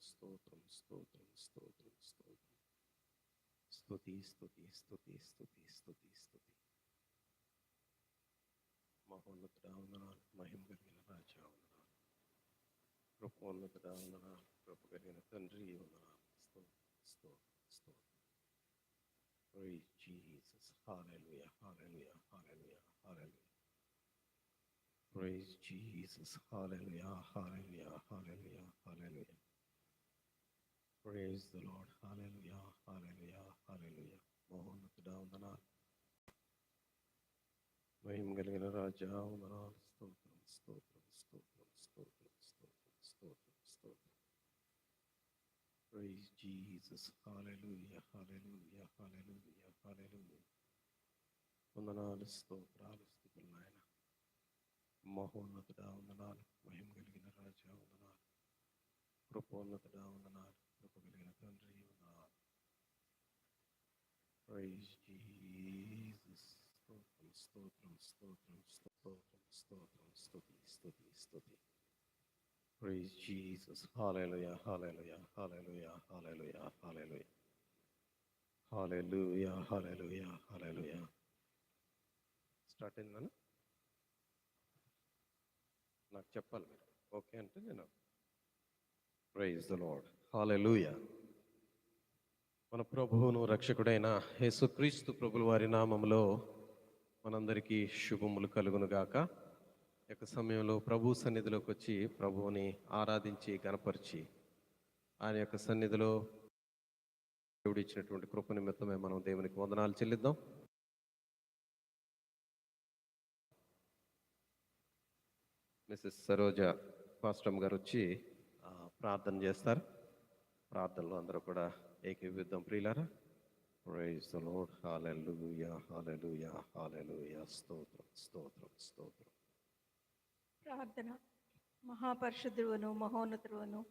స్తోత్రం స్తోత్రం స్తోత్రం స్తోత్రం. స్తుతి స్తుతి స్తుతి స్తుతి స్తుతి స్తుతి. మహోన్నతుడా వందనాలు, మహిమ కలిగిన రాజా వందనాలు, కృపోన్నతుడా వందనాలు, కృప కలిగిన తండ్రి వందనాలు. స్తోత్రం స్తోత్రం స్తోత్రం. Praise Jesus. Hallelujah, hallelujah, hallelujah, hallelujah. Praise Jesus. Hallelujah, hallelujah, hallelujah, hallelujah. Praise the Lord. Hallelujah, hallelujah, hallelujah. మహోన్నతుడా వందనాలు, మహిమ కలిగిన రాజా వందనాలు. స్తోత్రం స్తోత్రం స్తోత్రం స్తోత్రం స్తోత్రం స్తోత్రం స్తోత్రం. Praise Jesus. Hallelujah, hallelujah, hallelujah, hallelujah. వందనాలు, స్తోత్రాలు, స్తుతులు నాయన. మహోన్నతుడా వందనాలు, మహిమ కలిగిన రాజా వందనాలు, కృపోన్నతుడా వందనాలు, కృప కలిగిన తండ్రి వందనాలు. Praise Jesus. స్తోత్రం స్తోత్రం స్తోత్రం స్తోత్రం స్తోత్రం స్తుతి స్తుతి స్తుతి. Praise Jesus. Hallelujah, hallelujah, hallelujah, hallelujah, hallelujah. Hallelujah, hallelujah, hallelujah. Start అయిందనా? నాకు చెప్పాలి మీరు. ఓకే అంటే నేను ప్రైజ్ ద లార్డ్. హల్లెలూయా. మన ప్రభువును రక్షకుడైన యేసుక్రీస్తు ప్రభుల వారి నామములో మనందరికీ శుభములు కలుగును గాక. యొక్క సమయంలో ప్రభు సన్నిధిలోకి వచ్చి ప్రభువుని ఆరాధించి గణపరిచి ఆయన యొక్క సన్నిధిలో దేవుడు ఇచ్చినటువంటి కృప నిమిత్తమే మనం దేవునికి వందనాలు చెల్లిద్దాం. మిస్సెస్ సరోజ పాస్టమ్ గారు వచ్చి ప్రార్థన చేస్తారు. ప్రార్థనలో అందరూ కూడా ఏకీభవిద్దాం ప్రియులారా. Praise the Lord. Hallelujah, hallelujah, hallelujah. స్తోత్రం స్తోత్రం స్తోత్రం. ప్రార్థన. మహాపరిశుద్ధుడును మహోన్నతుడును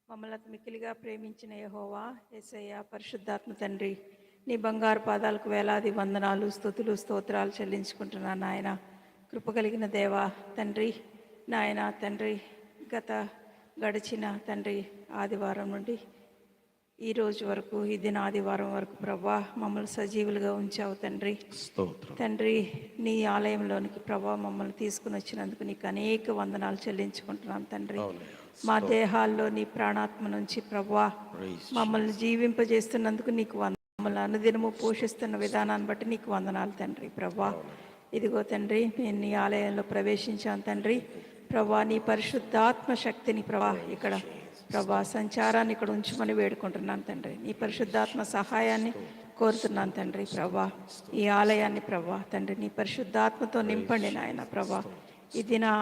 మమ్మల్ని మిక్కిలిగా ప్రేమించిన యెహోవా యేసయ్య, పరిశుద్ధాత్మ తండ్రి, నీ బంగారు పాదాలకు వేలాది వందనాలు, స్తుతులు, స్తోత్రాలు చెల్లించుకుంటున్నాను నాయన. కృప కలిగిన దేవా తండ్రి, నాయన తండ్రి, గడిచిన తండ్రి ఆదివారం నుండి ఈ రోజు వరకు, ఈ దిన ఆదివారం వరకు ప్రభా మమ్మల్ని సజీవులుగా ఉంచావు తండ్రి. తండ్రి, నీ ఆలయంలోనికి ప్రభా మమ్మల్ని తీసుకుని వచ్చినందుకు నీకు అనేక వందనాలు చెల్లించుకుంటున్నాం తండ్రి. మా దేహాల్లో నీ ప్రాణాత్మ నుంచి ప్రభా మమ్మల్ని జీవింపజేస్తున్నందుకు నీకు మమ్మల్ని అనుదినము పోషిస్తున్న విధానాన్ని బట్టి నీకు వందనాలు తండ్రి. ప్రభా ఇదిగో తండ్రి, నేను నీ ఆలయంలో ప్రవేశించాను తండ్రి. ప్రభా నీ పరిశుద్ధాత్మ శక్తిని ప్రభా ఇక్కడ ప్రభా సంచారాన్ని ఇక్కడ ఉంచమని వేడుకుంటున్నాను తండ్రి. నీ పరిశుద్ధాత్మ సహాయాన్ని కోరుతున్నాను తండ్రి. ప్రభా ఈ ఆలయాన్ని ప్రభా తండ్రి నీ పరిశుద్ధాత్మతో నింపండి నాయన. ప్రభా ఇది నా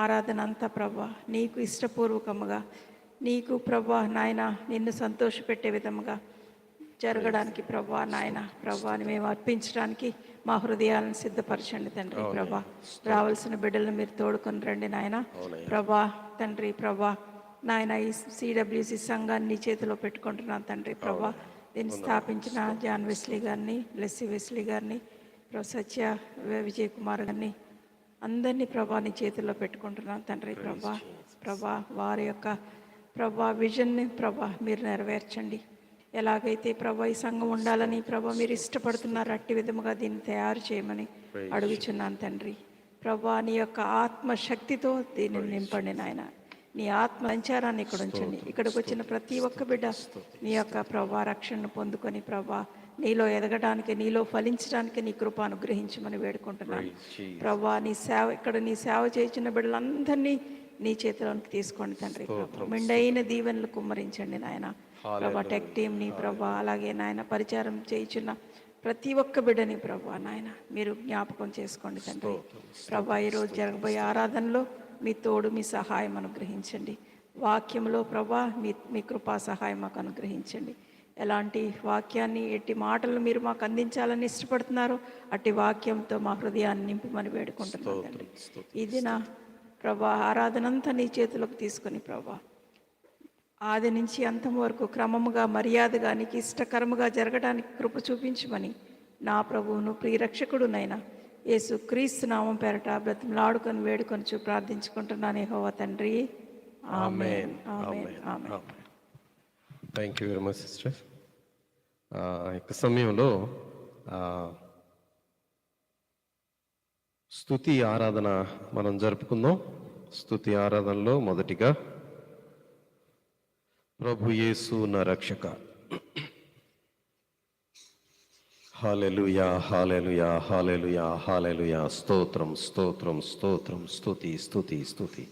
ఆరాధన అంతా ప్రభా నీకు ఇష్టపూర్వకముగా, నీకు ప్రభా నాయన నిన్ను సంతోషపెట్టే విధముగా జరగడానికి ప్రభా నాయన ప్రభాని మేము అర్పించడానికి మా హృదయాలను సిద్ధపరచండి తండ్రి. ప్రభా రావాల్సిన బిడ్డలను మీరు తోడుకొని రండి నాయన. ప్రభా తండ్రి ప్రభా నాయన ఈ సిడబ్ల్యూసి సంఘాన్ని నీ చేతిలో పెట్టుకుంటున్నాను తండ్రి. ప్రభా దీన్ని స్థాపించిన జాన్ వెస్లీ గారిని, లెస్సీ వెస్లీ గారిని, సత్య విజయ్ కుమార్ గారిని అందరినీ ప్రభా నీ చేతిలో పెట్టుకుంటున్నాను తండ్రి. ప్రభా వారి యొక్క ప్రభా విజన్ని ప్రభా మీరు నెరవేర్చండి. ఎలాగైతే ప్రభా ఈ సంఘం ఉండాలని ప్రభా మీరు ఇష్టపడుతున్నారు అట్టి విధముగా దీన్ని తయారు చేయమని అడుగుచున్నాను తండ్రి. ప్రభా నీ యొక్క ఆత్మశక్తితో దీనిని నింపండి నాయన. నీ ఆత్మ సంచారాన్ని ఇక్కడ ఉంచండి. ఇక్కడికి వచ్చిన ప్రతి ఒక్క బిడ్డ నీ యొక్క ప్రభా రక్షణను పొందుకొని ప్రభా నీలో ఎదగడానికి, నీలో ఫలించడానికి నీ కృప అనుగ్రహించమని వేడుకుంటున్నాను. ప్రభా నీ సేవ ఇక్కడ నీ సేవ చేయించిన బిడ్డలందరినీ నీ చేతిలోనికి తీసుకోండి తండ్రి. మెండైన దీవెనలు కుమ్మరించండి నాయన. ప్రభా టెక్ టీంని ప్రభా అలాగే నాయన పరిచారం చేయించిన ప్రతి ఒక్క బిడ్డని ప్రభా నాయన మీరు జ్ఞాపకం చేసుకోండి తండ్రి. ప్రభా ఈరోజు జరగబోయే ఆరాధనలో మీ తోడు, మీ సహాయం అనుగ్రహించండి. వాక్యంలో ప్రభా మీ కృపా సహాయం మాకు అనుగ్రహించండి. ఎలాంటి వాక్యాన్ని, ఎట్టి మాటలు మీరు మాకు అందించాలని ఇష్టపడుతున్నారో అట్టి వాక్యంతో మా హృదయాన్ని నింపమని వేడుకుంటున్నాను తండ్రి. ఇది నా ప్రభా ఆరాధనంతా నీ చేతులకు తీసుకొని ప్రభా ఆది నుంచి అంతం వరకు క్రమముగా, మర్యాదగా, నీకు ఇష్టకరముగా జరగడానికి కృప చూపించమని నా ప్రభువును ప్రియరక్షకుడునైనా యేసు క్రీస్తు నామం పేరట బ్రతిమలాడుకొని వేడుకొని ప్రార్థించుకుంటున్నాను యెహోవా తండ్రి. Amen, amen, amen. Thank you very much sister. ఇక సమయంలో స్తుతి ఆరాధన మనం జరుపుకుందాం. స్తుతి ఆరాధనలో మొదటిగా ప్రభు యేసు నా రక్షక. హల్లెలూయా హల్లెలూయా హల్లెలూయా హల్లెలూయా. స్తోత్రం స్తోత్రం స్తోత్రం. స్తుతి స్తుతి స్తుతి.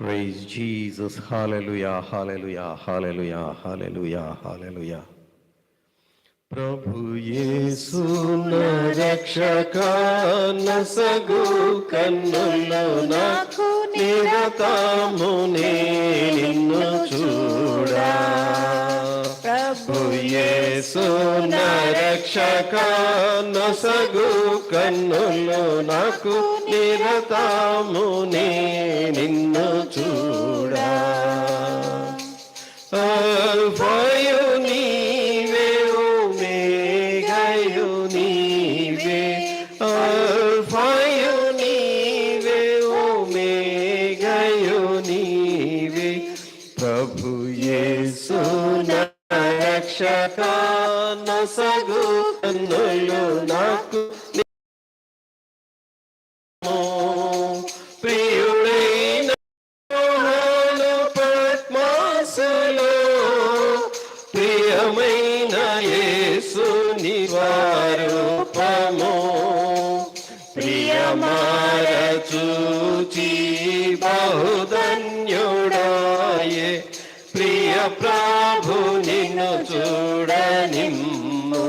Praise Jesus. Hallelujah hallelujah hallelujah hallelujah హల్లెలూయా. ప్రభు యేసు నా రక్షక, నసగు కన్నుల్లో నాకు నిరతము నిన్ను చూడా. ప్రభు యేసు నా రక్షక, నసగు కన్నుల్లో నాకు నిరతము నిన్ను చూడా. అల్ఫాయు నీవే, ఓమేగాయు నీవే. అల్ఫాయు నీవే, ఓమేగాయు నీవే. ప్రభు యేసు నా రక్షక, నసగు కన్నులు నాకు ప్రియుడైన పద్మాసులో ప్రియమైన యేసు నివారూపము. ప్రియమార చూచి బహుధన్యుడాయే, ప్రియ ప్రభు నిన్ను చూడనిమ్ము.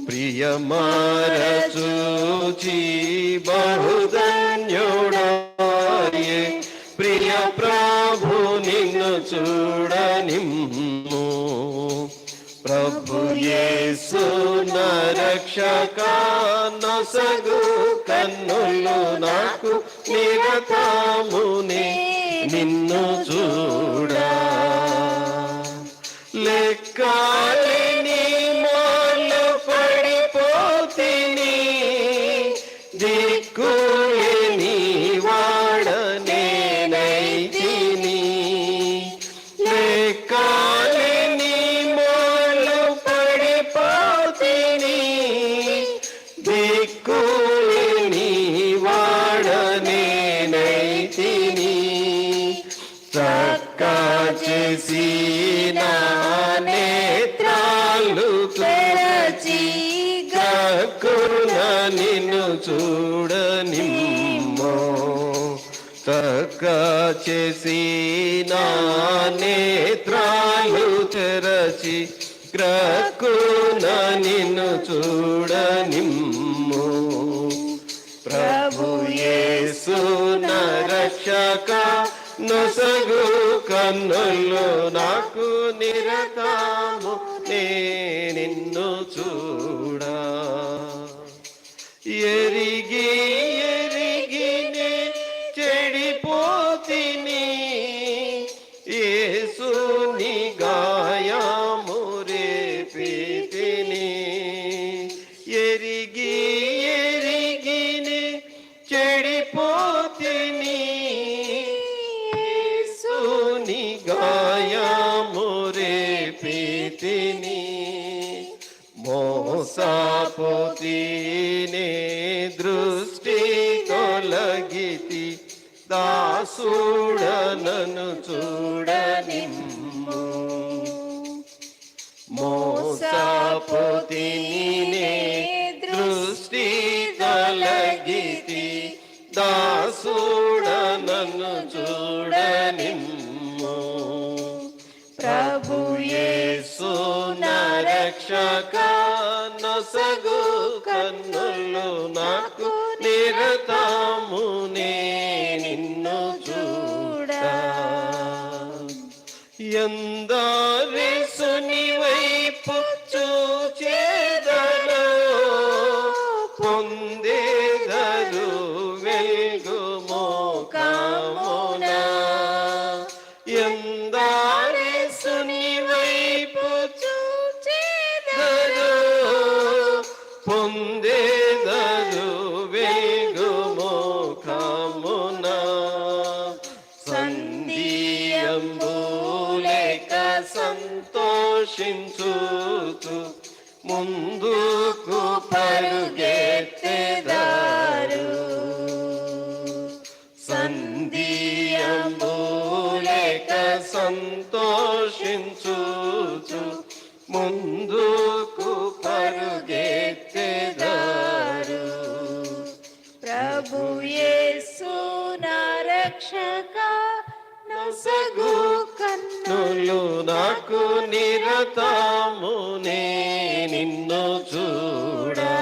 ప్రియమార చూచి బహుధన్యుడాయే, ప్రియ ప్రభు నిన్ను చూడనిమ్ము. ప్రభు యేసు నా రక్షక, నసగు కన్నులు నాకు నిరతము నిన్ను చూడా. లెక్కలేని మాలో పడిపోతిని, దిక్కులేని వాడనేనైతిని. లెక్కలేని మాలో పడిపోతిని, దిక్కులేని వాడనేనైతిని. చక్క చేసి నా నేత్రాలు తెరచి గక్కున నిన్ను చూడనిమ్ము. చక్క చేసి నా నేత్రాలు తెరచి గ్రక్కున నిన్ను చూడనిమ్ము. ప్రభు యేసు నా రక్షక, నొసగు కన్నులు నాకు నిరతము నిన్ను చూడా. ఎరిగి ఎరిగినే చెడిపోతిని, యేసుని గాయము రేపితిని. ఎరిగి ఎరిగినే చెడిపోతిని, యేసుని గాయము రేపితిని. మోసపోతినే దృష్టి తొలగితి, దాసుడనను చూడనిమ్ము. మోసపోతినే దృష్టి తొలగితి, దాసుడనను చూడనిమ్ము. ప్రభు యేసు నా రక్షక, నొసగు కన్నులు నాకు నిరతము నిన్ను చూడా. ఎందరేసుని వైపు చూచేదను, పొందేదరు వెలుగు మోకమున. ఎందరేసుని వైపు చూచేదరు, పొందేదరు వెలుగు మోకమున. సంధియంబు లేక సంతోషించుచు ముందుకు పరుగెత్తెదారు. సంధియంబులేక సంతోషించుచు ముందుకు పరుగెత్తెదారు. ప్రభు యేసు నా రక్షక నొసగు కన్నులు నాకు నిరతము నిన్ను చూడా.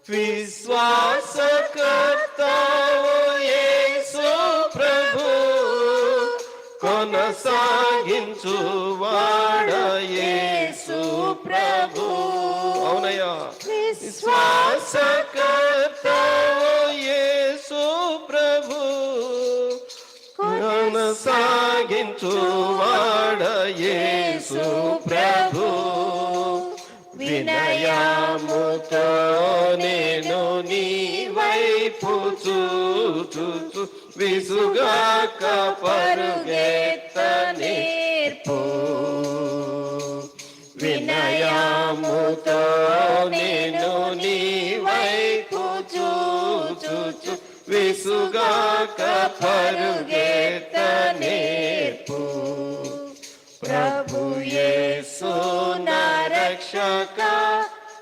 విశ్వాసకర్తవు యేసు ప్రభు కొనసాగించు వాడ యేసు ప్రభు. అవునయ్యా. విశ్వాసకర్తవు యేసు ప్రభు కొనసాగించు వాడ యేసు ప్రభు. వినయముతో నేను నీ వైపు చూచు విసుగాక పరుగెత్త నేర్పు. వినయముతో నేను నీ వైపు చూచు విసుగాక పరుగెత్త నేర్పు. ప్రభు యేసు నా రక్షక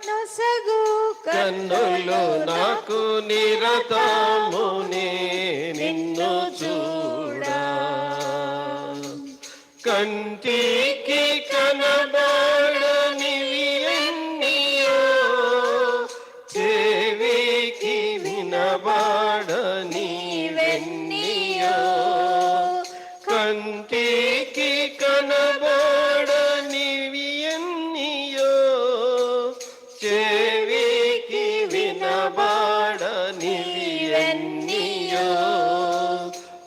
నొసగు కన్నులు నాకు నిరతము నిన్ను చూడా. కంటికి కనబడనివియన్నీయో చెవికి వినబడనివెన్నీయో. కంటికి కనబడనివియన్నీయో చెవికి వినబడనివెన్నీయో.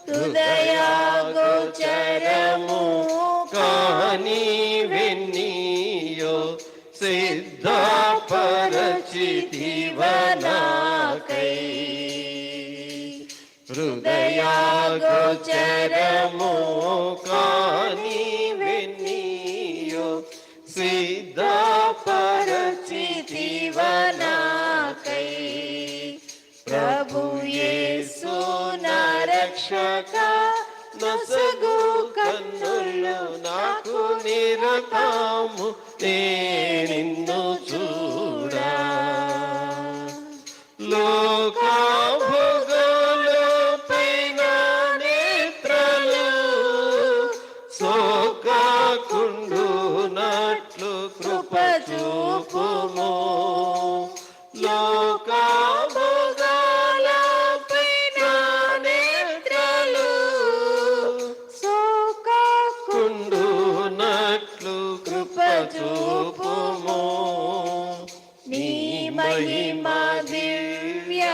హృదయాగోచరము కానివెన్నీయో సిద్ధపరచితివనాకై. హృదయాగోచరము కానివెన్నీయో సిద్ధపరచితివనాకై. ప్రభు యేసు నా రక్షక నొసగు కన్నులు నాకు నిరతము నిన్ను చూడా. లోకభోగములపైన నేత్రాలు సోకకుండునట్లు కృప చూపుము. లోకభోగములపైన నేత్రాలు సోకకుండునట్లు కృప చూపుము. నీ మహిమా దివ్య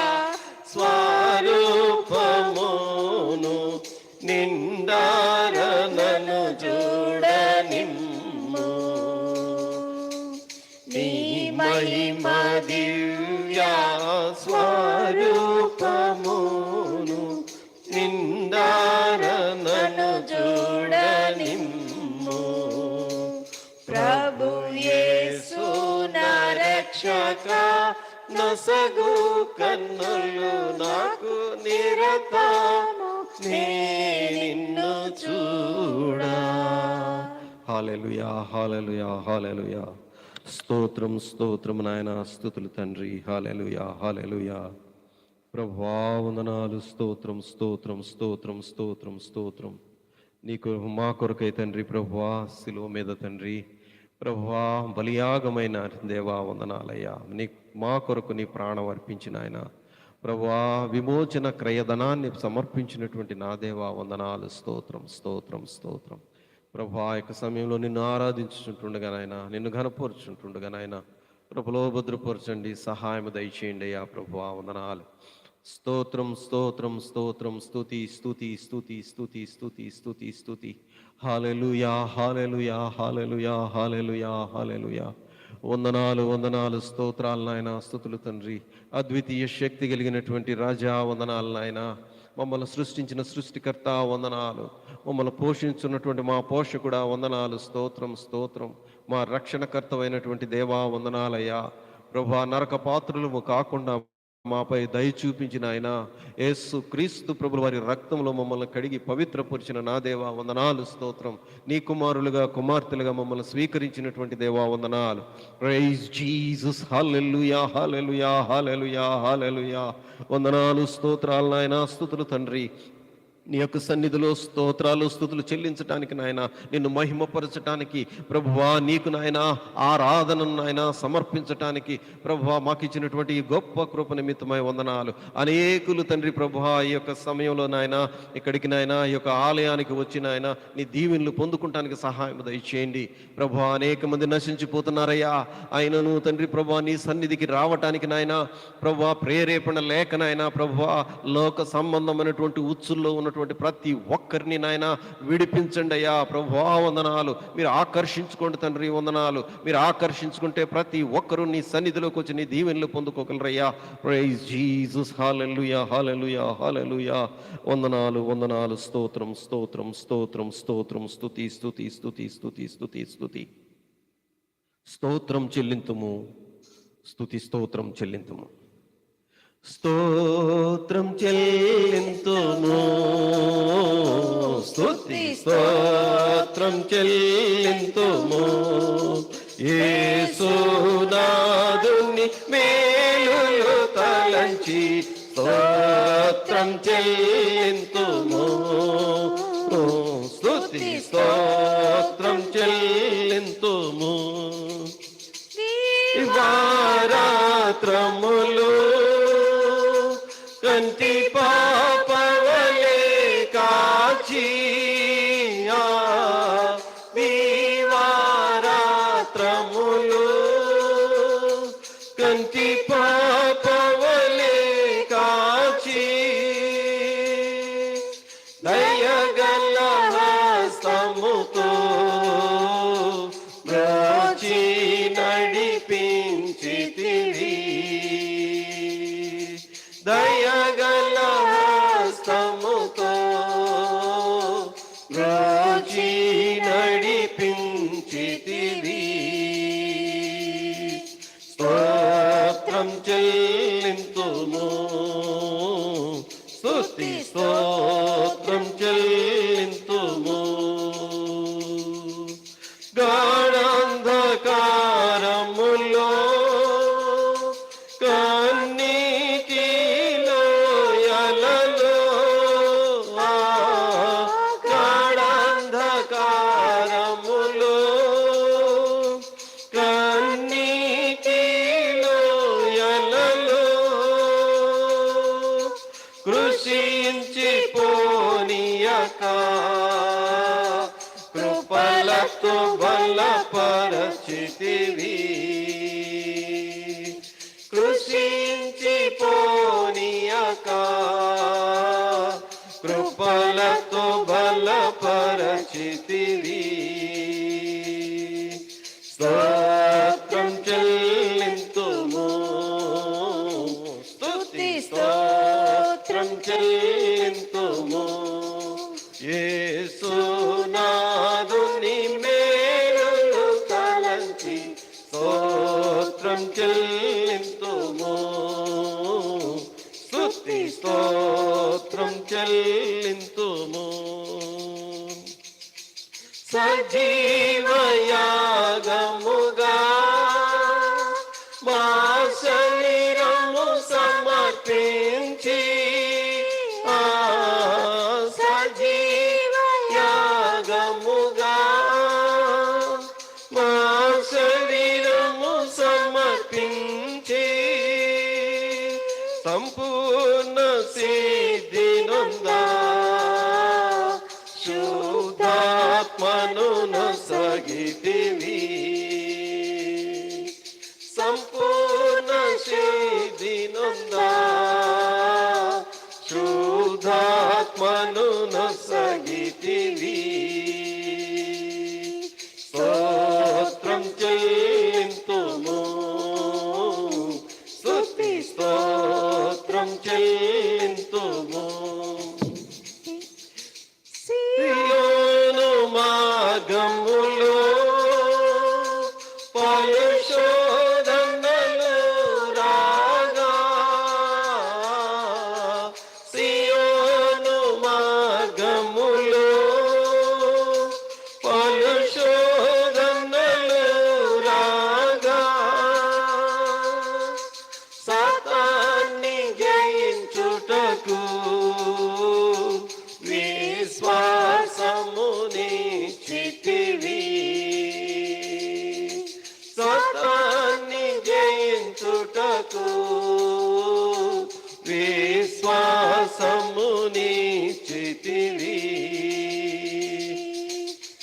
స్వరూపమును నిండారనను చూడనిమ్ము. నీ మహిమా దివ్య స్వరూపమును నిండారనను చూడనిమ్ము. ప్రభు యేసు నా రక్షక నొసగు కన్నులు నాకు నిరతము నిన్ను చూడా. హల్లెలూయా, హల్లెలూయా, హల్లెలూయా. స్తోత్రం, స్తోత్రం నాయన. స్తుతులు తండ్రి. హల్లెలూయా, హల్లెలూయా. ప్రభువా వందనాలు. స్తోత్రం, స్తోత్రం, స్తోత్రం, స్తోత్రం, స్తోత్రం. నీకు మా కొరకై తండ్రి ప్రభువా శిలువ మీద తండ్రి ప్రభువా బలియాగమైన దేవా వందనాలయ్యా. నీ మా కొరకు నీ ప్రాణం అర్పించిన ఆయన ప్రభువా విమోచన క్రయధనాన్ని సమర్పించినటువంటి నా దేవా వందనాలు. స్తోత్రం, స్తోత్రం, స్తోత్రం. ప్రభువా యొక్క సమయంలో నిన్ను ఆరాధించుంటుండగానైనా నిన్ను ఘనపరుచుంటుండగానైనా ప్రభులో భద్రపరచండి, సహాయం దయచేయండి అయ్యా ప్రభువా వందనాలు. స్తోత్రం, స్తోత్రం, స్తోత్రం. స్తుతి, స్తుతి, స్తుతి, స్తుతి, స్తుతి, స్తుతి, స్తుతి. హల్లెలూయా, హల్లెలూయా, హల్లెలూయా, హల్లెలూయా, హల్లెలూయా. వందనాలు, వందనాలు, స్తోత్రాలు నాయన. స్తుతులు తండ్రి. అద్వితీయ శక్తి కలిగినటువంటి రాజా వందనాలు నాయన. మమ్మల్ని సృష్టించిన సృష్టికర్త వందనాలు. మమ్మల్ని పోషించున్నటువంటి మా పోషకుడా వందనాలు. స్తోత్రం స్తోత్రం. మా రక్షణకర్తమైనటువంటి దేవా వందనాలయ్యా. ప్రభా, నరక పాత్రులము కాకుండా మాపై దయ చూపించిన ఆయన యేసు క్రీస్తు ప్రభుల వారి రక్తంలో మమ్మల్ని కడిగి పవిత్రపరిచిన నా దేవా వందనాలు. స్తోత్రం. నీ కుమారులుగా కుమార్తెలుగా మమ్మల్ని స్వీకరించినటువంటి దేవా వందనాలు. Praise Jesus. Hallelujah hallelujah hallelujah hallelujah. వందనాలు స్తోత్రాలు నాయన. స్తుతులు తండ్రి. నీ యొక్క సన్నిధిలో స్తోత్రాలు స్తుతులు చెల్లించటానికి నాయన, నిన్ను మహిమపరచటానికి ప్రభువా, నీకు నాయన ఆరాధనను నాయన సమర్పించటానికి ప్రభువా మాకు ఇచ్చినటువంటి ఈ గొప్ప కృప నిమిత్తమై వందనాలు. అనేకులు తండ్రి ప్రభువా ఈ యొక్క సమయంలో నాయన ఇక్కడికి నాయన ఈ యొక్క ఆలయానికి వచ్చి నాయన నీ దీవెనలు పొందుకుంటానికి సహాయం దయచేయండి ప్రభువా. అనేక మంది నశించిపోతున్నారయ్యా. ఆయనను తండ్రి ప్రభువా నీ సన్నిధికి రావటానికి నాయన ప్రభువా ప్రేరేపణ లేక నాయన ప్రభువా లోక సంబంధమైనటువంటి ఉచ్చుల్లో ఉన్న ప్రతి ఒక్కరిని నాయన విడిపించండి అయ్యా. ప్రభువా వందనాలు. మీరు ఆకర్షించుకోండి తండ్రి వందనాలు. మీరు ఆకర్షించుకుంటే ప్రతి ఒక్కరూ నీ సన్నిధిలోకి వచ్చి నీ దీవెనలు పొందుకోగలరయ్యా. Praise Jesus. Hallelujah hallelujah hallelujah. వందనాలు వందనాలు. స్తోత్రం స్తోత్రం స్తోత్రం స్తోత్రం. స్తుతి స్తుతి స్తుతి స్తుతి స్తుతి స్తుతి. స్తోత్రం చెల్లింతుము. స్తుతి స్తోత్రం చెల్లింతుము. స్తోత్రం చెల్లింతుము. స్తుతి స్తోత్రం చెల్లింతుము. యేసునాథుని మేలులు తలంచి స్తోత్రం చెల్లింతుము. స్తుతి స్తోత్రం చెల్లింతుము. వారాత్రములు కంటి పాపవలే కాచి దీవారాత్రములు కంటి పాపవలే కాచి దయగల హస్తముతో బ్రోచి నడిపించితివి. దయగల హస్తముతో బ్రోచి నడిపించితివి. స్తోత్రం చెల్లింతుము. స్తుతి స్తోత్రం చెల్లింతుము. గాఢాంధకారములో కన్నీటిలో యలలో గాఢాంధకారములో కన్నీటిలో యలలో కృషించి పోనీయక కృపలతో బలపరచితివి. కృషించి పోనీయక కృపలతో బలపరచితివి. స్తోత్రం చెల్లింతుము. స్తుతి స్తోత్రం చెల్లింతుము. యేసునాథుని మేలులు తలంచి స్తోత్రం చెల్లింతుము. స్తుతి స్తోత్రం చెల్లింతుము. సజీవయాగముగా మా శరీరము సమర్పించి సజీవయాగముగా మా శరీరము సమర్పించి సంపూర్ణ సిద్ధి నొందా శుద్ధాత్మను నొసగితివి. సంపూర్ణ సిద్ధి నొందా శుద్ధాత్మను నొసగితివి. స్తోత్రం చెల్లింతుము. స్తుతి స్తోత్రం చెల్లింతుము. మార్గములో పలు శోధనలు రాగా సియోను మార్గములో పలు శోధనలు రాగా సాతాన్ని జయించుటకు విశ్వాసమునిచ్చితివి సాతాన్ని జయించుటకు విశ్వాసమునిచ్చితివి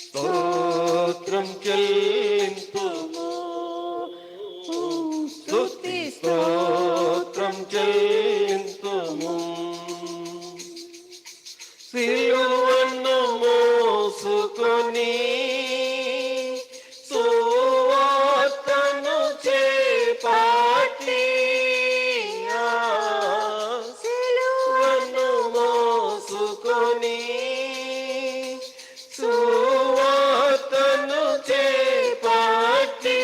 స్తోత్రం చెల్లింతుము స్తుతి స్తోత్రం చెల్లింతుము సిలువను మోసుకొని సువార్తను చేపట్టి సిలువను మోసుకొని సువార్తను చేపట్టి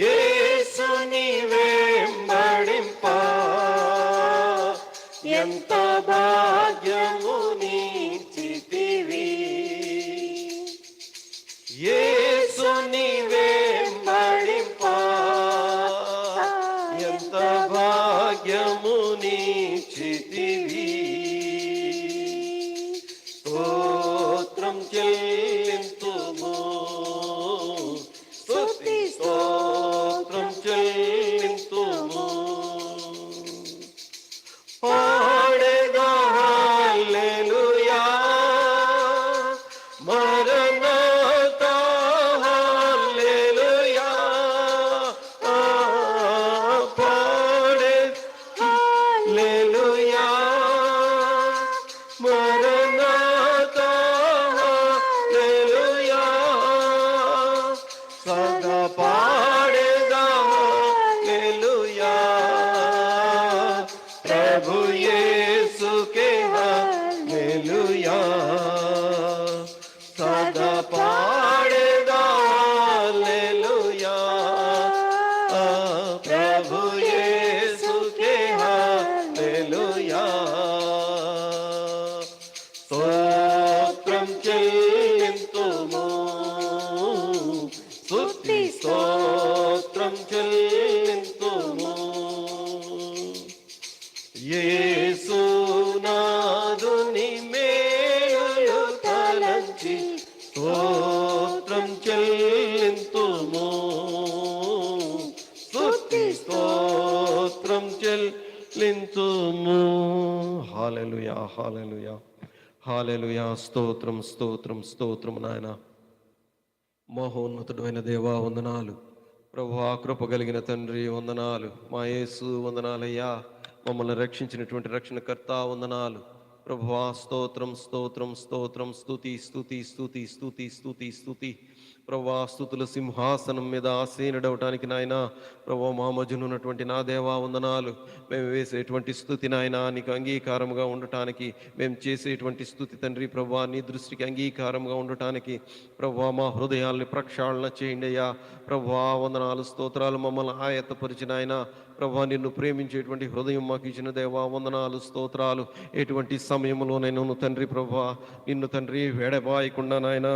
యేసుని వెంబడింప ఎంత భాగ్యమునిచ్చితివి యేసుని వెంబడింప ఎంత భాగ్యమునిచ్చితివి స్తోత్రం చెల్లింతుము స్తుతి స్తోత్రం చెల్లింతుము పాడెదా హల్లెలూయా మరణాతా హల్లెలూయా పాడె హల్లెలూయా మరణాతా హల్లెలూయా సదా పాడెదా హల్లెలూయా ప్రభు యేసుకే హల్లెలూయా సదా పాడెదా హల్లెలూయా ప్రభు యేసుకే హల్లెలూయా స్తోత్రం చెల్లింతుము స్తుతి స్తోత్రం చెల్లింతుము యేసునాథుని మేలు తలంచి స్తోత్రం చెల్లింతుము స్తుతి స్తోత్రం చెల్లింతుము హల్లెలూయా హల్లెలూయా హల్లెలూయా స్తోత్రం స్తోత్రం స్తోత్రం నాయన మహోన్నతుడైన దేవా వందనాలు ప్రభువా కృప కలిగిన తండ్రి వందనాలు మా యేసు వందనాలయ్యా మమ్మల్ని రక్షించినటువంటి రక్షణకర్త వందనాలు ప్రభువా స్తోత్రం స్తోత్రం స్తోత్రం స్తుతి స్తుతి స్తుతి స్తుతి స్తుతి స్తుతి ప్రభువా స్తుతుల సింహాసనం మీద ఆసీనుడవటానికి నాయన ప్రభువా మా మధ్యన ఉన్నటువంటి నా దేవా వందనాలు మేము వేసేటువంటి స్తుతి నాయన నీకు అంగీకారముగా ఉండటానికి మేము చేసేటువంటి స్తుతి తండ్రి ప్రభువా నీ దృష్టికి అంగీకారంగా ఉండటానికి ప్రభువా మా హృదయాల్ని ప్రక్షాళన చేయండి అయ్యా ప్రభువా వందనాలు స్తోత్రాలు మమ్మల్ని ఆయత్తపరిచిన ఆయన ప్రభువా నిన్ను ప్రేమించేటువంటి హృదయం మాకు ఇచ్చిన దేవా వందనాలు స్తోత్రాలు ఎటువంటి సమయంలోనైనా తండ్రి ప్రభువా నిన్ను తండ్రి వేడబాయకుండా నాయన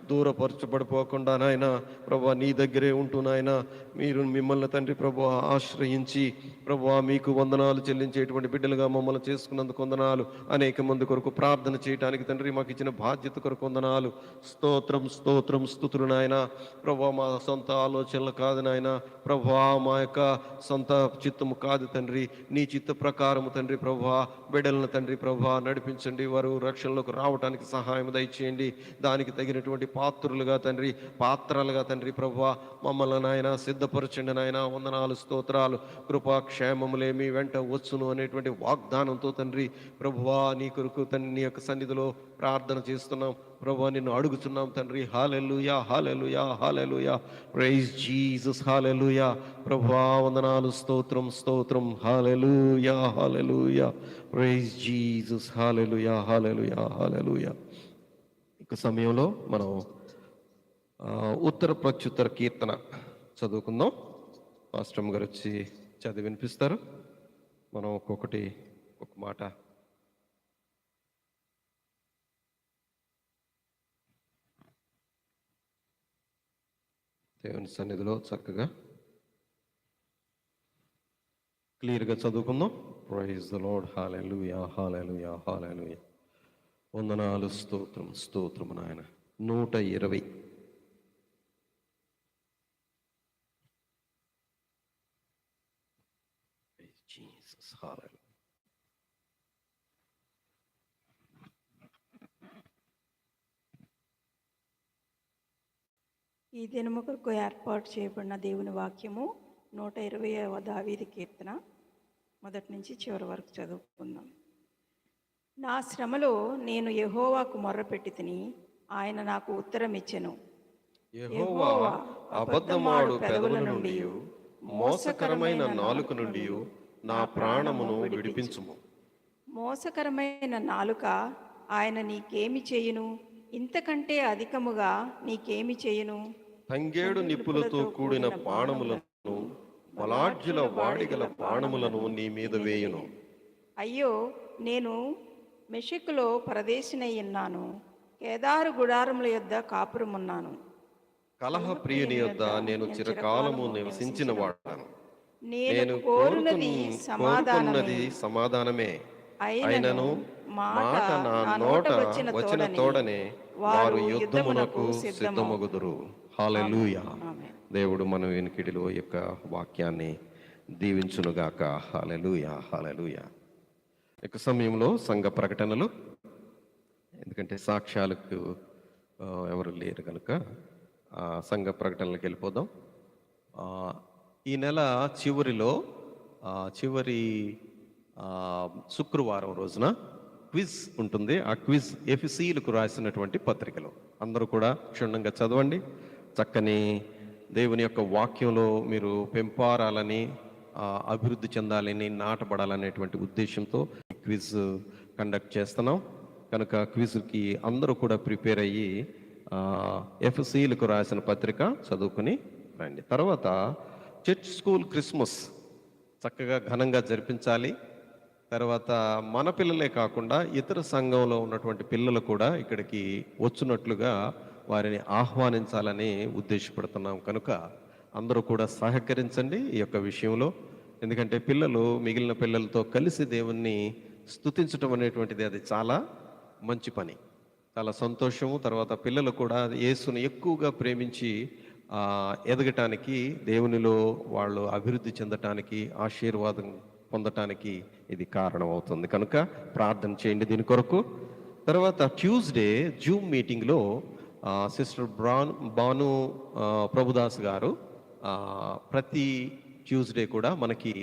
దూరపరచబడిపోకుండా నాయన ప్రభువా నీ దగ్గరే ఉంటూ నాయన మీరు మిమ్మల్ని తండ్రి ప్రభువా ఆశ్రయించి ప్రభువా మీకు వందనాలు చెల్లించేటువంటి బిడ్డలుగా మమ్మల్ని చేసుకున్నందుకు వందనాలు అనేక మంది కొరకు ప్రార్థన చేయడానికి తండ్రి మాకు ఇచ్చిన బాధ్యత కొరకు వందనాలు స్తోత్రం స్తోత్రం స్తుతులు నాయన ప్రభువా మా సొంత ఆలోచనలు కాదు నాయన ప్రభువా మా యొక్క సొంత చిత్తము కాదు తండ్రి నీ చిత్త ప్రకారము తండ్రి ప్రభువా బిడ్డలను తండ్రి ప్రభువా నడిపించండి వారు రక్షణలోకి రావడానికి సహాయం దయచేయండి దానికి తగినటువంటి పాత్రులుగా తండ్రి పాత్రలుగా తండ్రి ప్రభువా మమ్మల్ని నాయన సిద్ధపరచండి నాయన వందనాలు స్తోత్రాలు కృపాక్షేమములేమి వెంట వచ్చును అనేటువంటి వాగ్దానంతో తండ్రి ప్రభువా నీ కొరకు నీ యొక్క సన్నిధిలో ప్రార్థన చేస్తున్నాం ప్రభువా నిన్ను అడుగుతున్నాం తండ్రి హల్లెలూయా హల్లెలూయా హల్లెలూయా ప్రైజ్ జీసస్ హల్లెలూయా ప్రభువా వందనాలు స్తోత్రం స్తోత్రం హల్లెలూయా hallelujah praise Jesus hallelujah hallelujah హల్లెలూయా ఒక సమయంలో మనం ఉత్తర ప్రత్యుత్తర కీర్తన చదువుకుందాం. పాస్టమ్ గారు వచ్చి చదివి వినిపిస్తారు. మనం ఒక్కొక్కటి ఒక మాట దేవుని సన్నిధిలో చక్కగా క్లియర్గా చదువుకుందాం. Praise the Lord. Hallelujah, hallelujah, hallelujah. వందనాలు, స్తోత్రం, స్తోత్రం నాయన. 120. Jesus, hallelujah. ఈ దినము కొరకు ఏర్పాటు చేయబడిన దేవుని వాక్యము 120వ దావీదు కీర్తన, మొదటి నుంచి చివరి వరకు చదువుకుందాం. నా శ్రమలో నేను యెహోవాకు మొర్రపెట్టి తిని, ఆయన నాకు ఉత్తరం ఇచ్చెను. యెహోవా అబద్ధమాడు పెదవుల నుండి, మోసకరమైన నాలుక నుండి నా ప్రాణమును విడిపించుము. మోసకరమైన నాలుక ఆయన నీకేమి చేయును? ఇంతకంటే అధికముగా నీకేమి చేయును? తంగేడు నిప్పులతో కూడిన బాణములను, బలాఢ్యుల వాడిగల బాణములను నీ మీద వేయును. అయ్యో, నేను మెషెకులో పరదేశినై ఉన్నాను, కేదారు గుడారముల యొద్ద కాపురమున్నాను. కలహ ప్రియుని యొద్ద నేను చిరకాలము నివసించిన వాడను. నేను కోరుకున్నది సమాధానమే, అయినను మాట నా నోట వచ్చిన తోడనే వారు యుద్ధమునకు సిద్ధమగుదురు. హల్లెలూయా. దేవుడు మన వెనుకిడిలో యొక్క వాక్యాన్ని దీవించునుగాక. హల్లెలూయా, హల్లెలూయా. యొక్క సమయంలో సంఘ ప్రకటనలు, ఎందుకంటే సాక్ష్యాలకు ఎవరు లేరు కనుక సంఘ ప్రకటనలకు వెళ్ళిపోదాం. ఈ నెల చివరిలో చివరి శుక్రవారం రోజున క్విజ్ ఉంటుంది. ఆ క్విజ్ ఎఫెసీయులకు రాసినటువంటి పత్రికలో అందరూ కూడా క్షుణ్ణంగా చదవండి. చక్కని దేవుని యొక్క వాక్యంలో మీరు పెంపారాలని, అభివృద్ధి చెందాలని, నాటబడాలనేటువంటి ఉద్దేశంతో క్విజ్ కండక్ట్ చేస్తున్నాం. కనుక క్విజ్కి అందరూ కూడా ప్రిపేర్ అయ్యి ఎఫెసీయులకు రాసిన పత్రిక చదువుకుని రండి. తర్వాత చర్చ్ స్కూల్ క్రిస్మస్ చక్కగా ఘనంగా జరిపించాలి. తర్వాత మన పిల్లలే కాకుండా ఇతర సంఘంలో ఉన్నటువంటి పిల్లలు కూడా ఇక్కడికి వచ్చినట్లుగా వారిని ఆహ్వానించాలని ఉద్దేశపడుతున్నాం. కనుక అందరూ కూడా సహకరించండి ఈ యొక్క విషయంలో. ఎందుకంటే పిల్లలు మిగిలిన పిల్లలతో కలిసి దేవుణ్ణి స్తుతించడం అనేటువంటిది అది చాలా మంచి పని, చాలా సంతోషము. తర్వాత పిల్లలు కూడా యేసుని ఎక్కువగా ప్రేమించి ఎదగటానికి, దేవునిలో వాళ్ళు అభివృద్ధి చెందటానికి, ఆశీర్వాదం పొందటానికి ఇది కారణం అవుతుంది. కనుక ప్రార్థన చేయండి దీని కొరకు. తర్వాత ట్యూస్డే జూమ్ మీటింగ్లో సిస్టర్ బాను ప్రభుదాస్ గారు ప్రతి ట్యూస్డే కూడా మనకి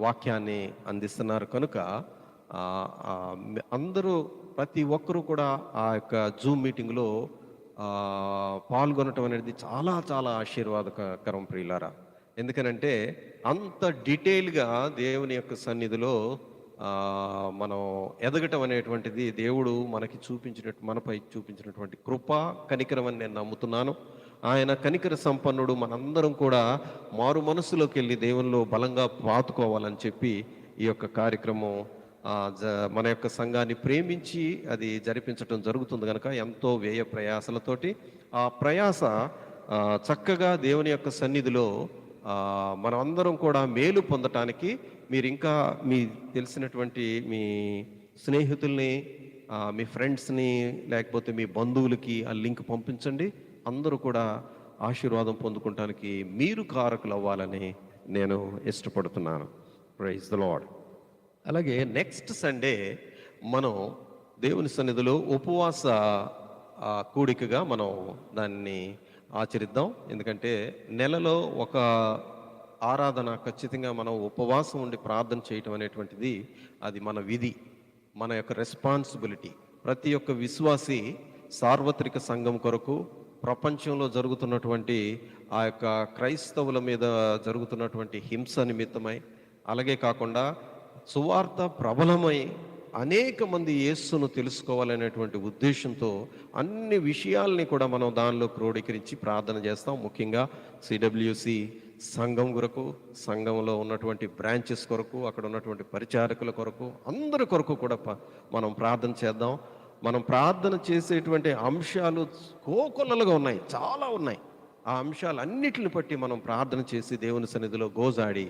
వాక్యాన్ని అందిస్తున్నారు. కనుక అందరూ ప్రతి ఒక్కరూ కూడా ఆ యొక్క జూమ్ మీటింగ్లో పాల్గొనటం అనేది చాలా చాలా ఆశీర్వాదకరం ప్రియులారా. ఎందుకనంటే అంత డీటెయిల్గా దేవుని యొక్క సన్నిధిలో మనం ఎదగటం అనేటువంటిది దేవుడు మనపై చూపించినటువంటి కృప, కనికరం అని నేను నమ్ముతున్నాను. ఆయన కనికర సంపన్నుడు. మనందరం కూడా మారు మనసులోకి వెళ్ళి దేవునిలో బలంగా పాతుకోవాలని చెప్పి ఈ యొక్క కార్యక్రమం మన యొక్క సంఘాన్ని ప్రేమించి అది జరిపించడం జరుగుతుంది. కనుక ఎంతో వ్యయ ప్రయాసలతోటి ఆ ప్రయాస చక్కగా దేవుని యొక్క సన్నిధిలో మనం అందరం కూడా మేలు పొందటానికి మీరు ఇంకా మీ తెలిసినటువంటి మీ స్నేహితుల్ని, మీ ఫ్రెండ్స్ని, లేకపోతే మీ బంధువులకి ఆ లింక్ పంపించండి. అందరూ కూడా ఆశీర్వాదం పొందుకోవటానికి మీరు కారకులు అవ్వాలని నేను ఇష్టపడుతున్నాను. Praise the lord. అలాగే నెక్స్ట్ సండే మనం దేవుని సన్నిధిలో ఉపవాస కూడికగా మనం దాన్ని ఆచరిద్దాం. ఎందుకంటే నెలలో ఒక ఆరాధన ఖచ్చితంగా మనం ఉపవాసం ఉండి ప్రార్థన చేయటం అనేటువంటిది అది మన విధి, మన యొక్క రెస్పాన్సిబిలిటీ. ప్రతి ఒక్క విశ్వాసి సార్వత్రిక సంఘం కొరకు, ప్రపంచంలో జరుగుతున్నటువంటి ఆ యొక్క క్రైస్తవుల మీద జరుగుతున్నటువంటి హింస నిమిత్తమై, అలాగే కాకుండా సువార్త ప్రబలమై అనేక మంది యేసును తెలుసుకోవాలనేటువంటి ఉద్దేశంతో అన్ని విషయాల్ని కూడా మనం దానిలో క్రోడీకరించి ప్రార్థన చేస్తాం. ముఖ్యంగా సిడబ్ల్యూసి సంఘం కొరకు, సంఘంలో ఉన్నటువంటి బ్రాంచెస్ కొరకు, అక్కడ ఉన్నటువంటి పరిచారకుల కొరకు, అందరి కొరకు కూడా మనం ప్రార్థన చేద్దాం. మనం ప్రార్థన చేసేటువంటి అంశాలు కోకొల్లలుగా ఉన్నాయి, చాలా ఉన్నాయి. ఆ అంశాలన్నిటిని బట్టి మనం ప్రార్థన చేసి దేవుని సన్నిధిలో గోజాడి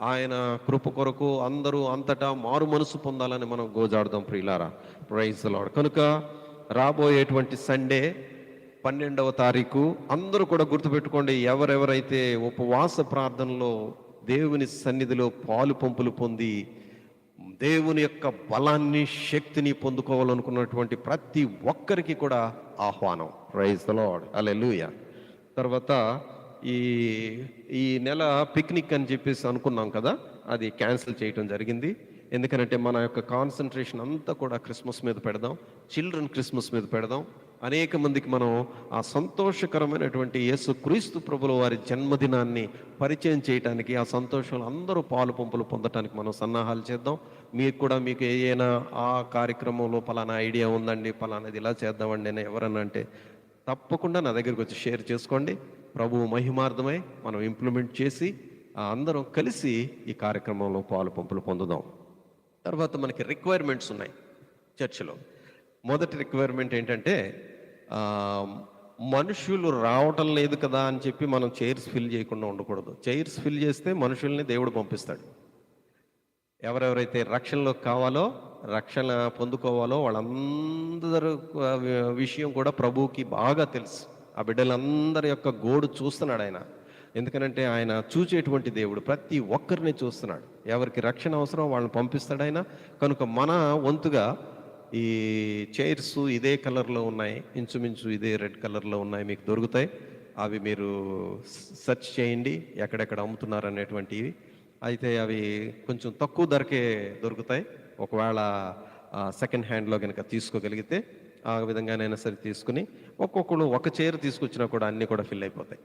ఆయన కృప కొరకు అందరూ అంతటా మారు మనసు పొందాలని మనం గోజాడదాం ప్రియులారా. Praise the lord. కనుక రాబోయేటువంటి సండే 12వ తారీఖు అందరూ కూడా గుర్తుపెట్టుకోండి. ఎవరెవరైతే ఉపవాస ప్రార్థనలో దేవుని సన్నిధిలో పాలు పంపులు పొంది దేవుని యొక్క బలాన్ని, శక్తిని పొందుకోవాలనుకున్నటువంటి ప్రతి ఒక్కరికి కూడా ఆహ్వానం. Praise the Lord. హల్లెలూయా. తర్వాత ఈ ఈ నెల పిక్నిక్ అని చెప్పేసి అనుకున్నాం కదా, అది క్యాన్సిల్ చేయటం జరిగింది. ఎందుకంటే మన యొక్క కాన్సన్ట్రేషన్ అంతా కూడా క్రిస్మస్ మీద పెడదాం, చిల్డ్రన్ క్రిస్మస్ మీద పెడదాం. అనేక మందికి మనం ఆ సంతోషకరమైనటువంటి యేసు క్రీస్తు ప్రభుల వారి జన్మదినాన్ని పరిచయం చేయడానికి, ఆ సంతోషంలో అందరూ పాలు పంపులు పొందటానికి మనం సన్నాహాలు చేద్దాం. మీకు ఏదైనా ఆ కార్యక్రమంలో పలానా ఐడియా ఉందండి, పలానాది ఇలా చేద్దామండి అని ఎవరన్నా అంటే తప్పకుండా నా దగ్గరికి వచ్చి షేర్ చేసుకోండి. ప్రభువు మహిమార్థమై మనం ఇంప్లిమెంట్ చేసి అందరం కలిసి ఈ కార్యక్రమంలో పాలు పంపులు పొందుదాం. తర్వాత మనకి రిక్వైర్మెంట్స్ ఉన్నాయి చర్చిలో. మొదటి రిక్వైర్మెంట్ ఏంటంటే మనుషులు రావటం లేదు కదా అని చెప్పి మనం చైర్స్ ఫిల్ చేయకుండా ఉండకూడదు. చైర్స్ ఫిల్ చేస్తే మనుషుల్ని దేవుడు పంపిస్తాడు. ఎవరెవరైతే రక్షణలో కావాలో, రక్షణ పొందుకోవాలో వాళ్ళందరూ విషయం కూడా ప్రభువుకి బాగా తెలుసు. ఆ బిడ్డలందరి యొక్క గోడు చూస్తున్నాడు ఆయన. ఎందుకనంటే ఆయన చూచేటువంటి దేవుడు ప్రతి ఒక్కరిని చూస్తున్నాడు. ఎవరికి రక్షణ అవసరం వాళ్ళని పంపిస్తాడు ఆయన. కనుక మన వంతుగా ఈ చైర్స్ ఇదే కలర్లో ఉన్నాయి, ఇంచుమించు ఇదే రెడ్ కలర్లో ఉన్నాయి, మీకు దొరుకుతాయి. అవి మీరు సెర్చ్ చేయండి ఎక్కడెక్కడ అమ్ముతున్నారు అనేటువంటివి. అయితే అవి కొంచెం తక్కువ ధరకే దొరుకుతాయి. ఒకవేళ సెకండ్ హ్యాండ్లో కనుక తీసుకోగలిగితే ఆ విధంగానైనా సరే తీసుకుని ఒక్కొక్కరు ఒక చైర్ తీసుకొచ్చినా కూడా అన్నీ కూడా ఫిల్ అయిపోతాయి.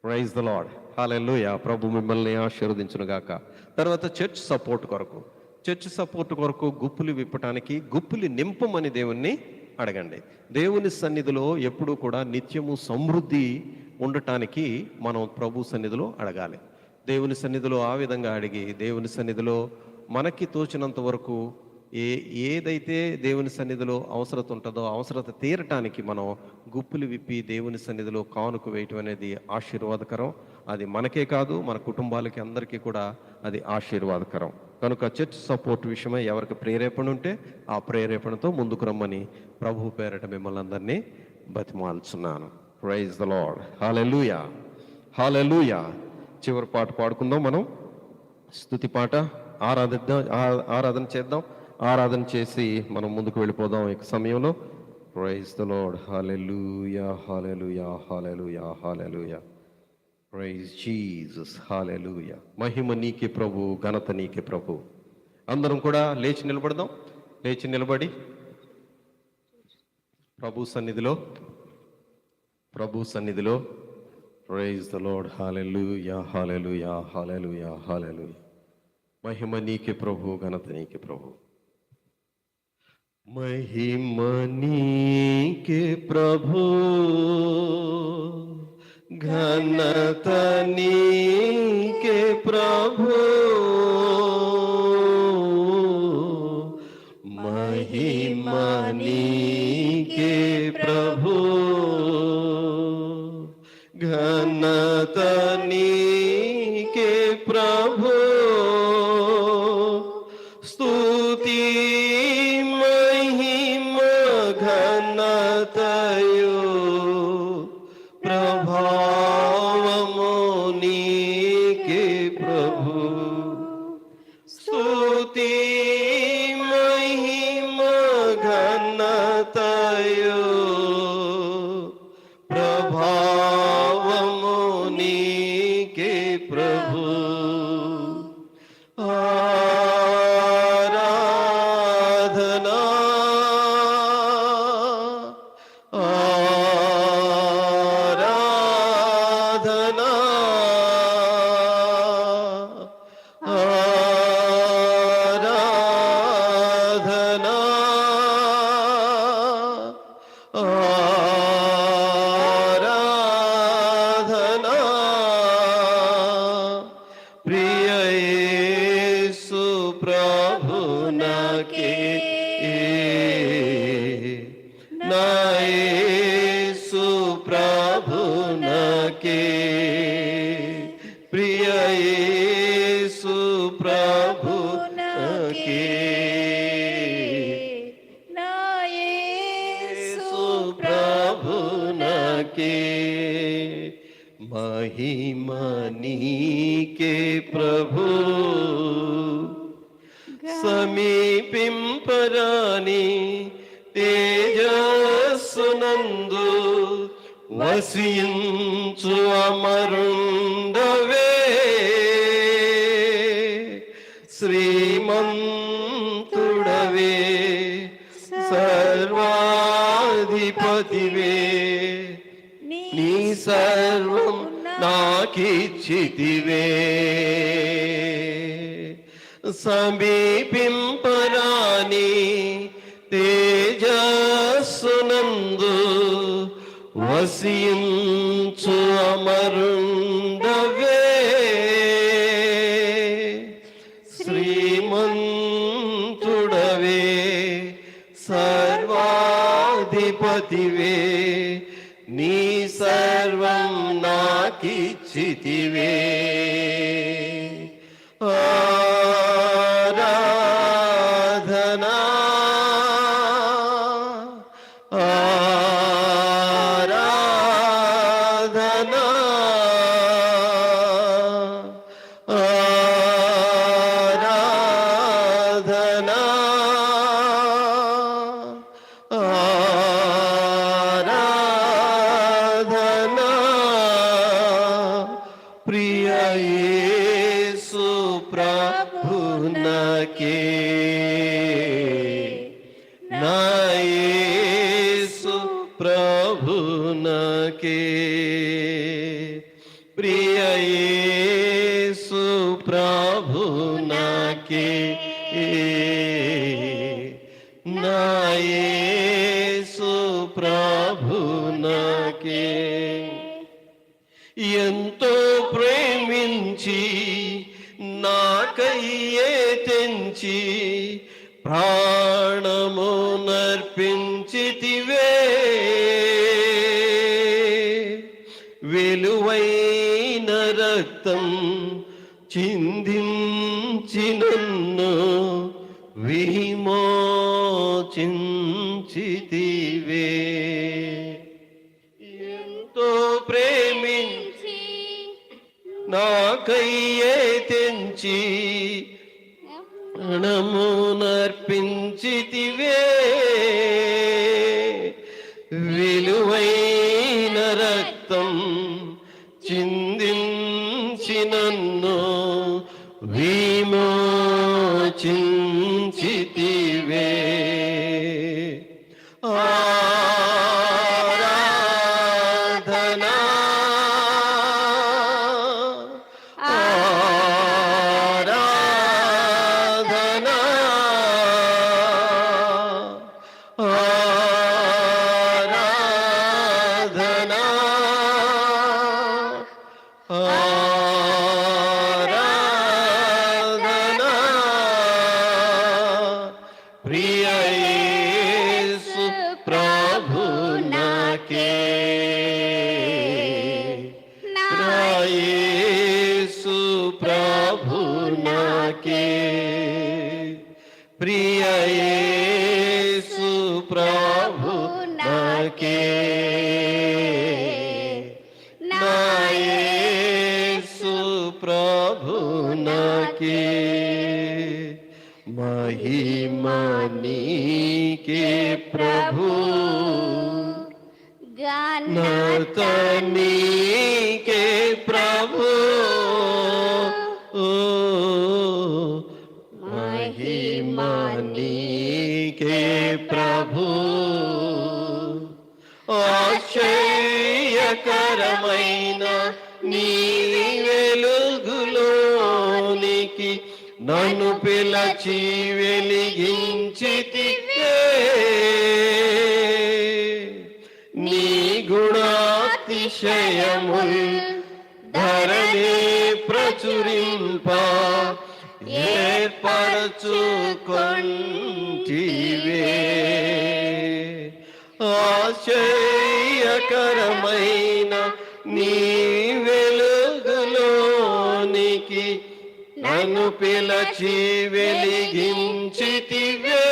Praise the Lord. హల్లెలూయా. ప్రభు మిమ్మల్ని ఆశీర్వదించును గాక. తర్వాత చర్చ్ సపోర్ట్ కొరకు గుప్పులు విప్పటానికి గుప్పులు నింపమని దేవుణ్ణి అడగండి. దేవుని సన్నిధిలో ఎప్పుడూ కూడా నిత్యము సమృద్ధి ఉండటానికి మనం ప్రభు సన్నిధిలో అడగాలి. దేవుని సన్నిధిలో ఆ విధంగా అడిగి దేవుని సన్నిధిలో మనకి తోచినంత వరకు ఏదైతే దేవుని సన్నిధిలో అవసరత ఉంటుందో అవసరత తీరటానికి మనం గుప్పులు విప్పి దేవుని సన్నిధిలో కానుక వేయటం అనేది ఆశీర్వాదకరం. అది మనకే కాదు, మన కుటుంబాలకి అందరికీ కూడా అది ఆశీర్వాదకరం. కనుక చర్చ్ సపోర్ట్ విషయమై ఎవరికి ప్రేరేపణ ఉంటే ఆ ప్రేరేపణతో ముందుకు రమ్మని ప్రభు పేరట మిమ్మల్ని అందరినీ బతిమాల్చున్నాను. Praise the Lord. Hallelujah. Hallelujah. చివరి పాట పాడుకుందాం మనం. స్తుతి పాట. ఆరాధన చేద్దాం. ఆరాధన చేసి మనం ముందుకు వెళ్ళిపోదాం ఈ సమయంలో. Praise the Lord. Hallelujah. Hallelujah. Hallelujah. Hallelujah. Praise Jesus. Hallelujah. మహిమ నీకే ప్రభు, ఘనత నీకే ప్రభు. అందరం కూడా లేచి నిలబడదాం. లేచి నిలబడి ప్రభు సన్నిధిలో praise the Lord. Hallelujah. Hallelujah. Hallelujah. హల్లెలూయా. మహిమ నీకే ప్రభు, ఘనత నీకే ప్రభు. మహిమ నీకే ప్రభు, ఘనత నీకే ప్రభు. మహిమ నీకే ప్రభు, ఘనత నీకే ప్రభు. స్తుతి మహిమ ఘనతయు ప్రభావము నీకే ప్రభు. స్తుతి మహిమ ఘనతయు ప్రభావము నీకే ప్రభు. ఆరాధనా యేసు ప్రభునకే, ప్రియ యేసు ప్రభునకే, నా యేసు ప్రభునకే, మహిమ నీకే ప్రభు, సమీపింపరాని తేజస్సునందు వసించు అమరుండవే, శ్రీమంతుడవే సర్వాధిపతివే, నీ సర్వం నాకిచ్చితివే, సమీపింపరాని తేజస్సునందు వసించు అమరుండవే, శ్రీమంతుడవే సర్వాధిపతివే, నీ సర్వం నాకిచ్చితివే, ఆరాధనా ఆరాధనా ఆరాధనా ఆరాధనా, ప్రియ యేసు ప్రభునకే, నా యేసు ప్రభునకే, ప్రియ యేసు ప్రభునకే, నా యేసు ప్రభునకే, ఎంతో ప్రేమించి నాకయ్యే తెంచి ప్రాణము నర్పించితివే, విలువైన రక్తం చిందించి నన్ను విమోచించితివే, ఎంతో ప్రేమించి నాకయ్యే తెంచి ప్రాణము నర్పించితివే, విలువైన రక్తం చిందించి నన్ను విమోచించితివే, ఆరాధనా ఆరాధనా ఆరాధనా ఆరాధనా, ప్రియ యేసు ప్రభునకే, నా యేసు ప్రభునకే, ప్రియ యేసు ప్రభునకే, నా యేసు ప్రభునకే, మహిమ నీకే ప్రభు, ఘనత నీకే ప్రభు, మహిమ నీకే ప్రభు, ఆశ్చర్యకరమైన నీ వెలుగులోనికి నన్ను పిలచి వెలిగించితివే, నీ గుణాతిశయముల్ ధరణి ప్రచురింప ఏర్పరచుకొంటివే, ఆశ్చర్యకరమైన నీ వెలుగులోనికి నన్ను పిలచి వెలిగించితివే.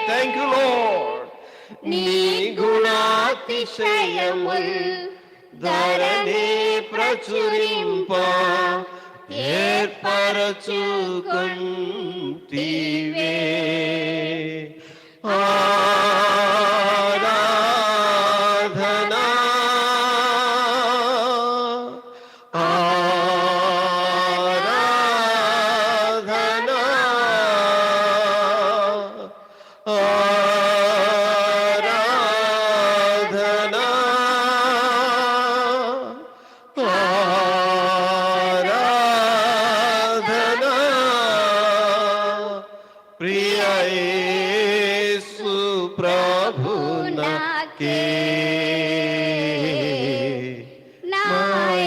Thank you Lord. నీ గుణాతిశయముల్ ధరణి ప్రచురింప ఏర్పరచుకొంటివే. ఆరాధనా ఆరాధనా ఆరాధనా ఆరాధనా ప్రియ యేసు ప్రభునాకే నా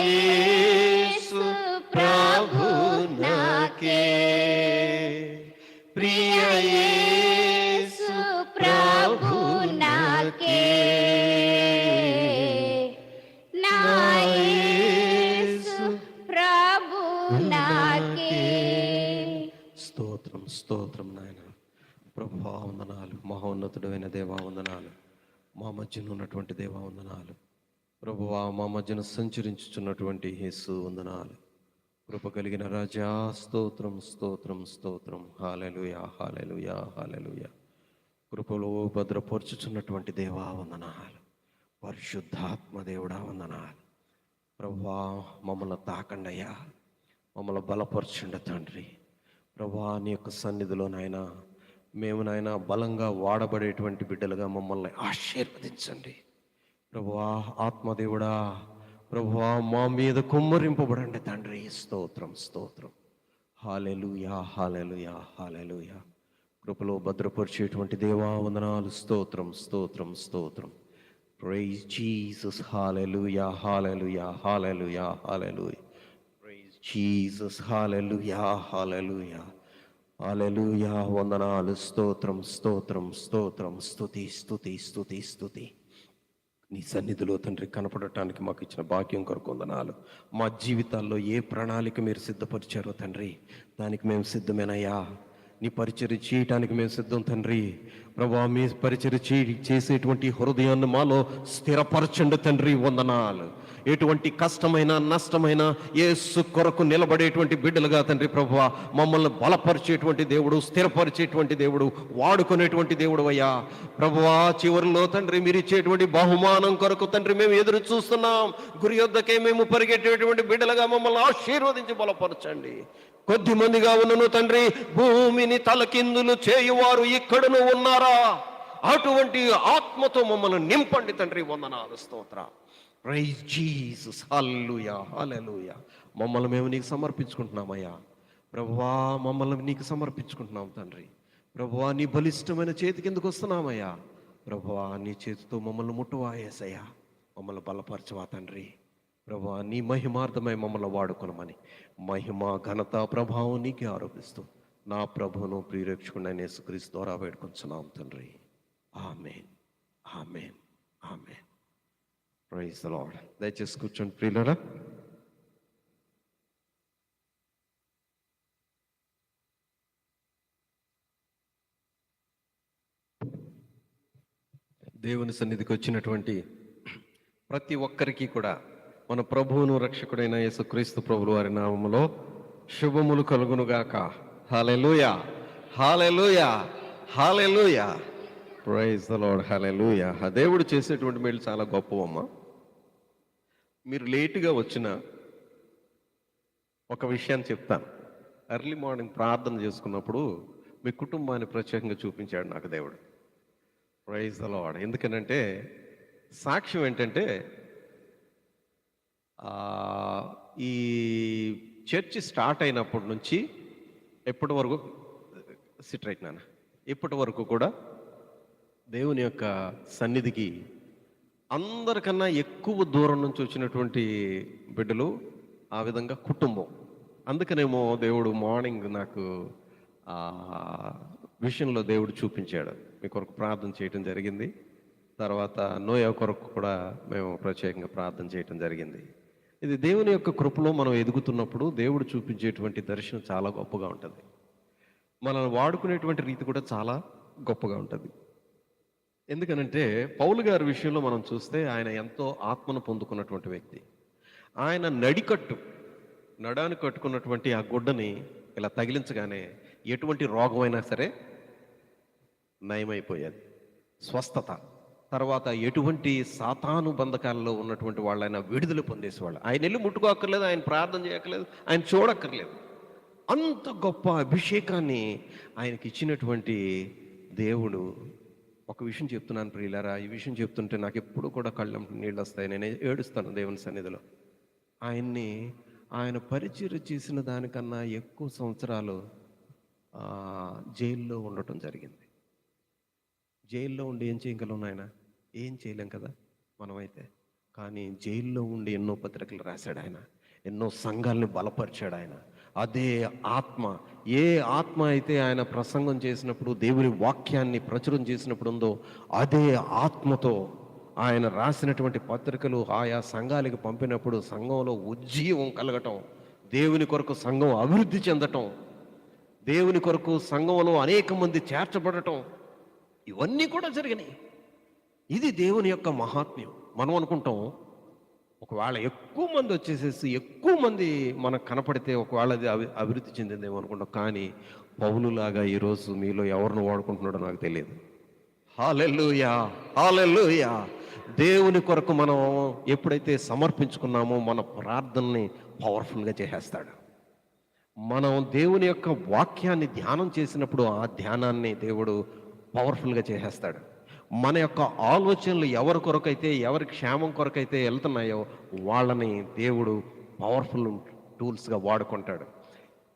యేసు ప్రభునాకే ప్రియ యేసు ప్రభునాకే నా యేసు ప్రభునాకే. స్తోత్రం స్తోత్రం నాయన. ప్రభువా వందనాలు, మహోన్నతుడైన దేవా వందనాలు, మా మధ్యన ఉన్నటువంటి దేవా వందనాలు. ప్రభువా మా మధ్యన సంచరించుచున్నటువంటి యేసు వందనాలు. కృప కలిగిన రాజా స్తోత్రం స్తోత్రం స్తోత్రం. హల్లెలూయా హల్లెలూయా హల్లెలూయా. కృపలో భద్రపరుచుచున్నటువంటి దేవా వందనాలు. పరిశుద్ధాత్మ దేవుడా వందనాలు. ప్రభువా మమ్మల్ని తాకండయ్యా, మమ్మల్ని బలపరచుండ తండ్రి. ప్రభువా నీ యొక్క సన్నిధిలో నాయన మేము నాయన బలంగా వాడబడేటువంటి బిడ్డలుగా మమ్మల్ని ఆశీర్వదించండి. ప్రభువా ఆత్మదేవుడా, ప్రభువా మా మీద కుమ్మరింపబడండి తండ్రి. స్తోత్రం స్తోత్రం. హల్లెలూయా హల్లెలూయా హల్లెలూయా. కృపలో భద్రపరిచేటువంటి దేవా వందనాలు. స్తోత్రం స్తోత్రం స్తోత్రం. Praise Jesus. Hallelujah hallelujah hallelujah hallelujah. Praise Jesus. Hallelujah hallelujah hallelujah. వందనాలు. స్తోత్రం స్తోత్రం స్తోత్రం. స్తుతి స్తుతి స్తుతి స్తుతి. నీ సన్నిధిలో తండ్రి కనపడటానికి మాకు ఇచ్చిన భాగ్యం కొరకు వందనాలు. మా జీవితాల్లో ఏ ప్రణాళిక మీరు సిద్ధపరిచారో తండ్రి, దానికి మేము సిద్ధమేనయ్యా. నీ పరిచర్య చేయటానికి మేము సిద్ధం తండ్రి. ప్రభువా మీ పరిచర్య చేసేటువంటి హృదయాన్ని మాలో స్థిరపరచండి తండ్రి. వందనాలు. ఎటువంటి కష్టమైన నష్టమైన యేసు కొరకు నిలబడేటువంటి బిడ్డలుగా తండ్రి ప్రభువా మమ్మల్ని బలపరిచేటువంటి దేవుడు, స్థిరపరిచేటువంటి దేవుడు, వాడుకునేటువంటి దేవుడు అయ్యా. ప్రభువా చివరిలో తండ్రి మీరు ఇచ్చేటువంటి బహుమానం కొరకు తండ్రి మేము ఎదురు చూస్తున్నాం. గురి యొద్దకే మేము పరిగెట్టేటువంటి బిడ్డలుగా మమ్మల్ని ఆశీర్వదించి బలపరచండి. కొద్ది మందిగా ఉన్నను తండ్రి, భూమిని తలకిందులు చేయువారు ఇక్కడను ఉన్నారా? అటువంటి ఆత్మతో మమ్మల్ని నింపండి తండ్రి. వందనాలు స్తోత్ర. Praise Jesus. Hallelujah hallelujah. మమ్మల్ని మేము నీకు సమర్పించుకుంటున్నామయ్యా. ప్రభువా మమ్మల్ని నీకు సమర్పించుకుంటున్నాం తండ్రి. ప్రభువా నీ బలిష్టమైన చేతి కిందకు వస్తున్నామయ్యా. ప్రభువా నీ చేతితో మమ్మల్ని ముట్టువా యేసయ్యా. మమ్మల్ని బలపరచవా తండ్రి. ప్రభువా నీ మహిమార్థమై మమ్మల్ని వాడుకొనమని మహిమ ఘనత ప్రభావం నీకే ఆరోపిస్తూ నా ప్రభువును ప్రియరక్షకుడైన యేసుక్రీస్తు ద్వారా వేడుకొంచున్నాం తండ్రి. Amen amen amen. Praise the Lord. దయచేసి కూర్చోండి ప్రియులారా. దేవుని సన్నిధికి వచ్చినటువంటి ప్రతి ఒక్కరికి కూడా మన ప్రభువును రక్షకుడైన యేసుక్రీస్తు ప్రభువు వారి నామములో శుభములు కలుగునుగాక. Hallelujah hallelujah hallelujah. Praise the Lord. Hallelujah. దేవుడు చేసేటువంటి మేలు చాలా గొప్పవమ్మ. మీరు లేటుగా వచ్చిన ఒక విషయాన్ని చెప్తాను. ఎర్లీ మార్నింగ్ ప్రార్థన చేసుకున్నప్పుడు మీ కుటుంబాన్ని ప్రత్యేకంగా చూపించాడు నాకు దేవుడు. Praise the lord. ఎందుకనంటే సాక్ష్యం ఏంటంటే ఈ చర్చి స్టార్ట్ అయినప్పటి నుంచి ఎప్పటి వరకు సిట్ రైట్ నాన్న ఇప్పటి వరకు కూడా దేవుని యొక్క సన్నిధికి అందరికన్నా ఎక్కువ దూరం నుంచి వచ్చినటువంటి బిడ్డలు, ఆ విధంగా కుటుంబం. అందుకనేమో దేవుడు మార్నింగ్ నాకు విషయంలో దేవుడు చూపించాడు. మీ కొరకు ప్రార్థన చేయడం జరిగింది. తర్వాత నోయా కొరకు కూడా మేము ప్రత్యేకంగా ప్రార్థన చేయటం జరిగింది. ఇది దేవుని యొక్క కృపలో మనం ఎదుగుతున్నప్పుడు దేవుడు చూపించేటువంటి దర్శనం చాలా గొప్పగా ఉంటుంది. మనల్ని వాడుకునేటువంటి రీతి కూడా చాలా గొప్పగా ఉంటుంది. ఎందుకనంటే పౌలు గారి విషయంలో మనం చూస్తే ఆయన ఎంతో ఆత్మను పొందుకున్నటువంటి వ్యక్తి. ఆయన నడాన్ని కట్టుకున్నటువంటి ఆ గుడ్డని ఇలా తగిలించగానే ఎటువంటి రోగమైనా సరే నయమైపోయేది, స్వస్థత. తర్వాత ఎటువంటి సాతాను బంధకాలలో ఉన్నటువంటి వాళ్ళైనా విడుదల పొందేసేవాళ్ళు. ఆయన వెళ్ళి ముట్టుకోక్కర్లేదు, ఆయన ప్రార్థన చేయక్కర్లేదు, ఆయన చూడక్కర్లేదు. అంత గొప్ప అభిషేకాన్ని ఆయనకి ఇచ్చినటువంటి దేవుడు. ఒక విషయం చెప్తున్నాను ప్రియులారా, ఈ విషయం చెప్తుంటే నాకు ఎప్పుడు కూడా కళ్ళ నీళ్ళు వస్తాయి, నేను ఏడుస్తాను దేవుని సన్నిధిలో. ఆయన పరిచర్య చేసిన దానికన్నా ఎక్కువ సంవత్సరాలు జైల్లో ఉండటం జరిగింది. జైల్లో ఉండి ఏం చేయగలం ఆయన? ఏం చేయలేం కదా మనమైతే. కానీ జైల్లో ఉండి ఎన్నో పత్రికలు రాశాడు ఆయన, ఎన్నో సంఘాలని బలపరిచాడు ఆయన. అదే ఆత్మ, ఏ ఆత్మ అయితే ఆయన ప్రసంగం చేసినప్పుడు, దేవుని వాక్యాన్ని ప్రచురం చేసినప్పుడు ఉందో, అదే ఆత్మతో ఆయన రాసినటువంటి పత్రికలు ఆయా సంఘాలకు పంపినప్పుడు సంఘంలో ఉజ్జీవం కలగటం, దేవుని కొరకు సంఘం అభివృద్ధి చెందటం, దేవుని కొరకు సంఘంలో అనేక మంది చేర్చబడటం, ఇవన్నీ కూడా జరిగినాయి. ఇది దేవుని యొక్క మహాత్మ్యం. మనం అనుకుంటాం ఒకవేళ ఎక్కువ మంది వచ్చేసేసి ఎక్కువ మంది మనకు కనపడితే ఒకవేళ అది అభివృద్ధి చెందిందేమో అనుకుంటాం. కానీ పౌలులాగా ఈరోజు మీలో ఎవరిని వాడుకుంటున్నాడో నాకు తెలియదు. హల్లెలూయా, హల్లెలూయా. దేవుని కొరకు మనం ఎప్పుడైతే సమర్పించుకున్నామో మన ప్రార్థనని పవర్ఫుల్గా చేసేస్తాడు. మనం దేవుని యొక్క వాక్యాన్ని ధ్యానం చేసినప్పుడు ఆ ధ్యానాన్ని దేవుడు పవర్ఫుల్గా చేసేస్తాడు. మన యొక్క ఆలోచనలు ఎవరి కొరకైతే, ఎవరి క్షేమం కొరకైతే వెళ్తున్నాయో వాళ్ళని దేవుడు పవర్ఫుల్ టూల్స్గా వాడుకుంటాడు.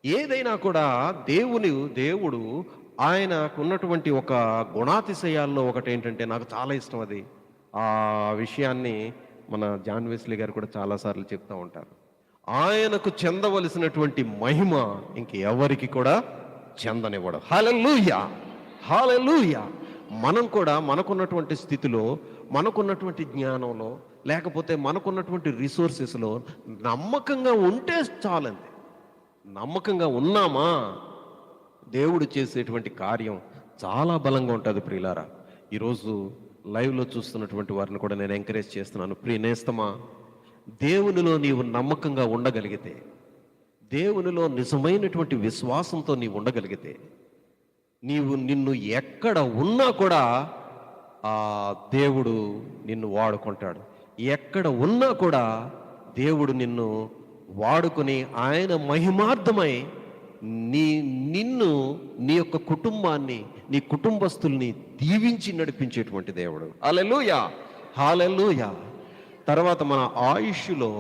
ఏదైనా కూడా దేవుడు ఆయనకు ఉన్నటువంటి ఒక గుణాతిశయాల్లో ఒకటి ఏంటంటే, నాకు చాలా ఇష్టం అది. ఆ విషయాన్ని మన జాన్ వెస్లీ గారు కూడా చాలాసార్లు చెప్తూ ఉంటారు. ఆయనకు చెందవలసినటువంటి మహిమ ఇంకెవరికి కూడా చెందనివ్వడు. హల్లెలూయా, హల్లెలూయా. మనం కూడా మనకున్నటువంటి స్థితిలో, మనకున్నటువంటి జ్ఞానంలో, లేకపోతే మనకున్నటువంటి రిసోర్సెస్లో నమ్మకంగా ఉంటే చాలండి. నమ్మకంగా ఉన్నామా, దేవుడు చేసేటువంటి కార్యం చాలా బలంగా ఉంటుంది ప్రియులారా. ఈరోజు లైవ్లో చూస్తున్నటువంటి వారిని కూడా నేను ఎంకరేజ్ చేస్తున్నాను. ప్రియనేస్తమా, దేవునిలో నీవు నమ్మకంగా ఉండగలిగితే, దేవునిలో నిజమైనటువంటి విశ్వాసంతో నీవు ఉండగలిగితే, నిన్ను ఎక్కడ ఉన్నా కూడా ఆ దేవుడు నిన్ను వాడుకుంటాడు. ఎక్కడ ఉన్నా కూడా దేవుడు నిన్ను వాడుకొని ఆయన మహిమార్థమై నిన్ను, నీ యొక్క కుటుంబాన్ని, నీ కుటుంబస్తుల్ని దీవించి నడిపించేటువంటి దేవుడు. హల్లెలూయా, హల్లెలూయా. తర్వాత మన ఆయుష్లో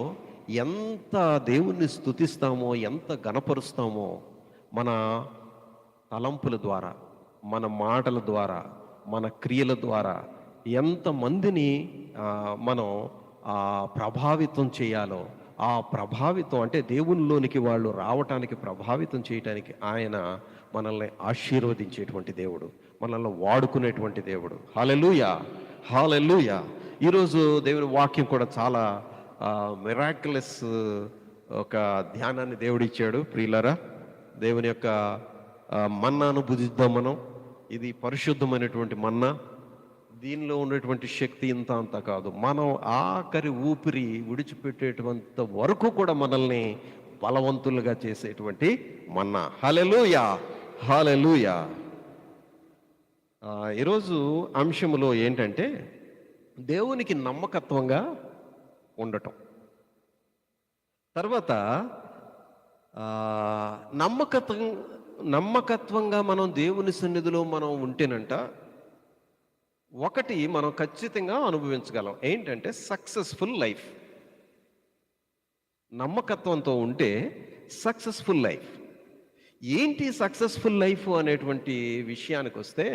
ఎంత దేవుణ్ణి స్తుతిస్తామో, ఎంత గణపరుస్తామో, మన తలంపుల ద్వారా, మన మాటల ద్వారా, మన క్రియల ద్వారా ఎంతమందిని మనం ప్రభావితం చేయాలో, ఆ ప్రభావితం అంటే దేవునిలోనికి వాళ్ళు రావటానికి, ప్రభావితం చేయటానికి ఆయన మనల్ని ఆశీర్వదించేటువంటి దేవుడు, మనల్ని వాడుకునేటువంటి దేవుడు. హల్లెలూయా, హల్లెలూయా. ఈరోజు దేవుని వాక్యం కూడా చాలా మిరాక్యులస్ ఒక ధ్యానాన్ని దేవుడిచ్చాడు ప్రియులారా. దేవుని యొక్క మన్నాను భుజిద్దాం మనం. ఇది పరిశుద్ధమైనటువంటి మన్నా. దీనిలో ఉన్నటువంటి శక్తి ఇంత అంత కాదు. మనం ఆఖరి ఊపిరి విడిచిపెట్టేటువంటి వరకు కూడా మనల్ని బలవంతులుగా చేసేటువంటి మన్నా. హల్లెలూయా, హల్లెలూయా. ఈరోజు అంశములో ఏంటంటే దేవునికి నమ్మకత్వంగా ఉండటం. తర్వాత నమ్మకత్వంగా మనం దేవుని సన్నిధిలో మనం ఉంటేనంట ఒకటి మనం ఖచ్చితంగా అనుభవించగలం. ఏంటంటే సక్సెస్ఫుల్ లైఫ్. నమ్మకత్వంతో ఉంటే సక్సెస్ఫుల్ లైఫ్. ఏంటి సక్సెస్ఫుల్ లైఫ్ అనేటువంటి విషయానికి వస్తే,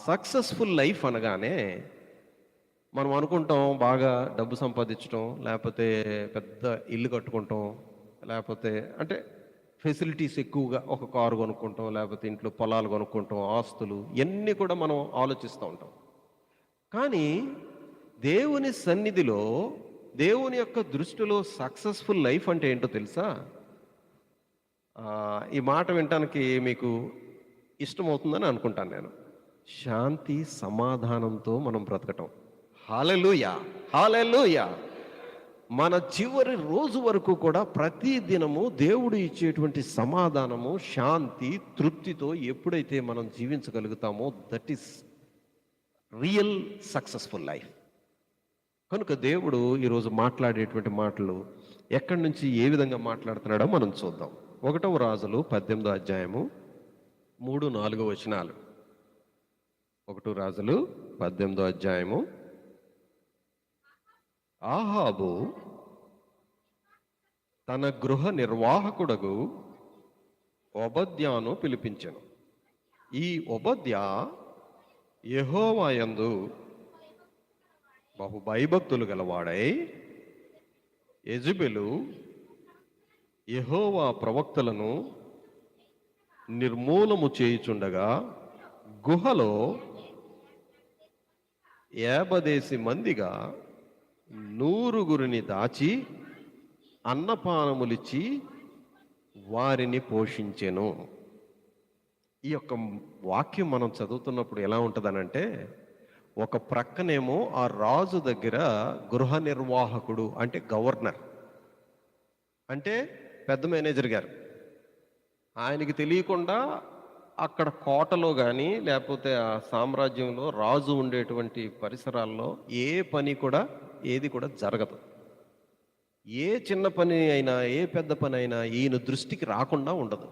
సక్సెస్ఫుల్ లైఫ్ అనగానే మనం అనుకుంటాం బాగా డబ్బు సంపాదించడం, లేకపోతే పెద్ద ఇల్లు కట్టుకుంటాం, లేకపోతే అంటే ఫెసిలిటీస్ ఎక్కువగా ఒక కారు కొనుక్కుంటాం, లేకపోతే ఇంట్లో పొలాలు కొనుక్కుంటాం, ఆస్తులు, ఇవన్నీ కూడా మనం ఆలోచిస్తూ ఉంటాం. కానీ దేవుని సన్నిధిలో, దేవుని యొక్క దృష్టిలో సక్సెస్ఫుల్ లైఫ్ అంటే ఏంటో తెలుసా? ఈ మాట వినటానికి మీకు ఇష్టమవుతుందని అనుకుంటాను నేను. శాంతి సమాధానంతో మనం బ్రతకటం. హల్లెలూయా, హల్లెలూయా. మన చివరి రోజు వరకు కూడా ప్రతి దినము దేవుడు ఇచ్చేటువంటి సమాధానము, శాంతి, తృప్తితో ఎప్పుడైతే మనం జీవించగలుగుతామో that is real successful life. కనుక దేవుడు ఈరోజు మాట్లాడేటువంటి మాటలు ఎక్కడి నుంచి ఏ విధంగా మాట్లాడుతున్నాడో మనం చూద్దాం. 1వ రాజులు 18వ అధ్యాయము 3-4 వచనాలు. 1 రాజులు 18వ అధ్యాయము. ఆహాబు తన గృహ నిర్వాహకుడగు ఒబద్యాను పిలిపించెను. ఈ ఒబద్యా యెహోవా యందు బహు భయభక్తులు గలవాడై యెజెబెలు యెహోవా ప్రవక్తలను నిర్మూలము చేయుచుండగా గుహలో 50 మందిగా 100 దాచి అన్నపానములిచ్చి వారిని పోషించెను. ఈ యొక్క వాక్యం మనం చదువుతున్నప్పుడు ఎలా ఉంటుందనంటే, ఒక ప్రక్కనేమో ఆ రాజు దగ్గర గృహ నిర్వాహకుడు అంటే గవర్నర్, అంటే పెద్ద మేనేజర్ గారు, ఆయనకి తెలియకుండా అక్కడ కోటలో కానీ లేకపోతే ఆ సామ్రాజ్యంలో రాజు ఉండేటువంటి పరిసరాల్లో ఏ పని కూడా ఏది కూడా జరగదు. ఏ చిన్న పని అయినా ఏ పెద్ద పని అయినా ఈయన దృష్టికి రాకుండా ఉండదు.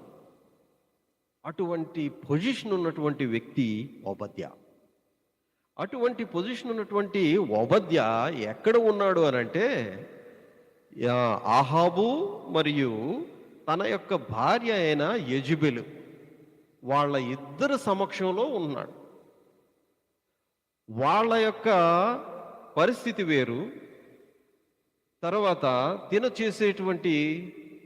అటువంటి పొజిషన్ ఉన్నటువంటి వ్యక్తి ఒబద్యా. అటువంటి పొజిషన్ ఉన్నటువంటి ఒబద్యా ఎక్కడ ఉన్నాడు అనంటే, ఆహాబు మరియు తన యొక్క భార్య అయిన యెజెబెలు వాళ్ళ ఇద్దరు సమక్షంలో ఉన్నాడు. వాళ్ళ యొక్క పరిస్థితి వేరు, తర్వాత తిన చేసేటువంటి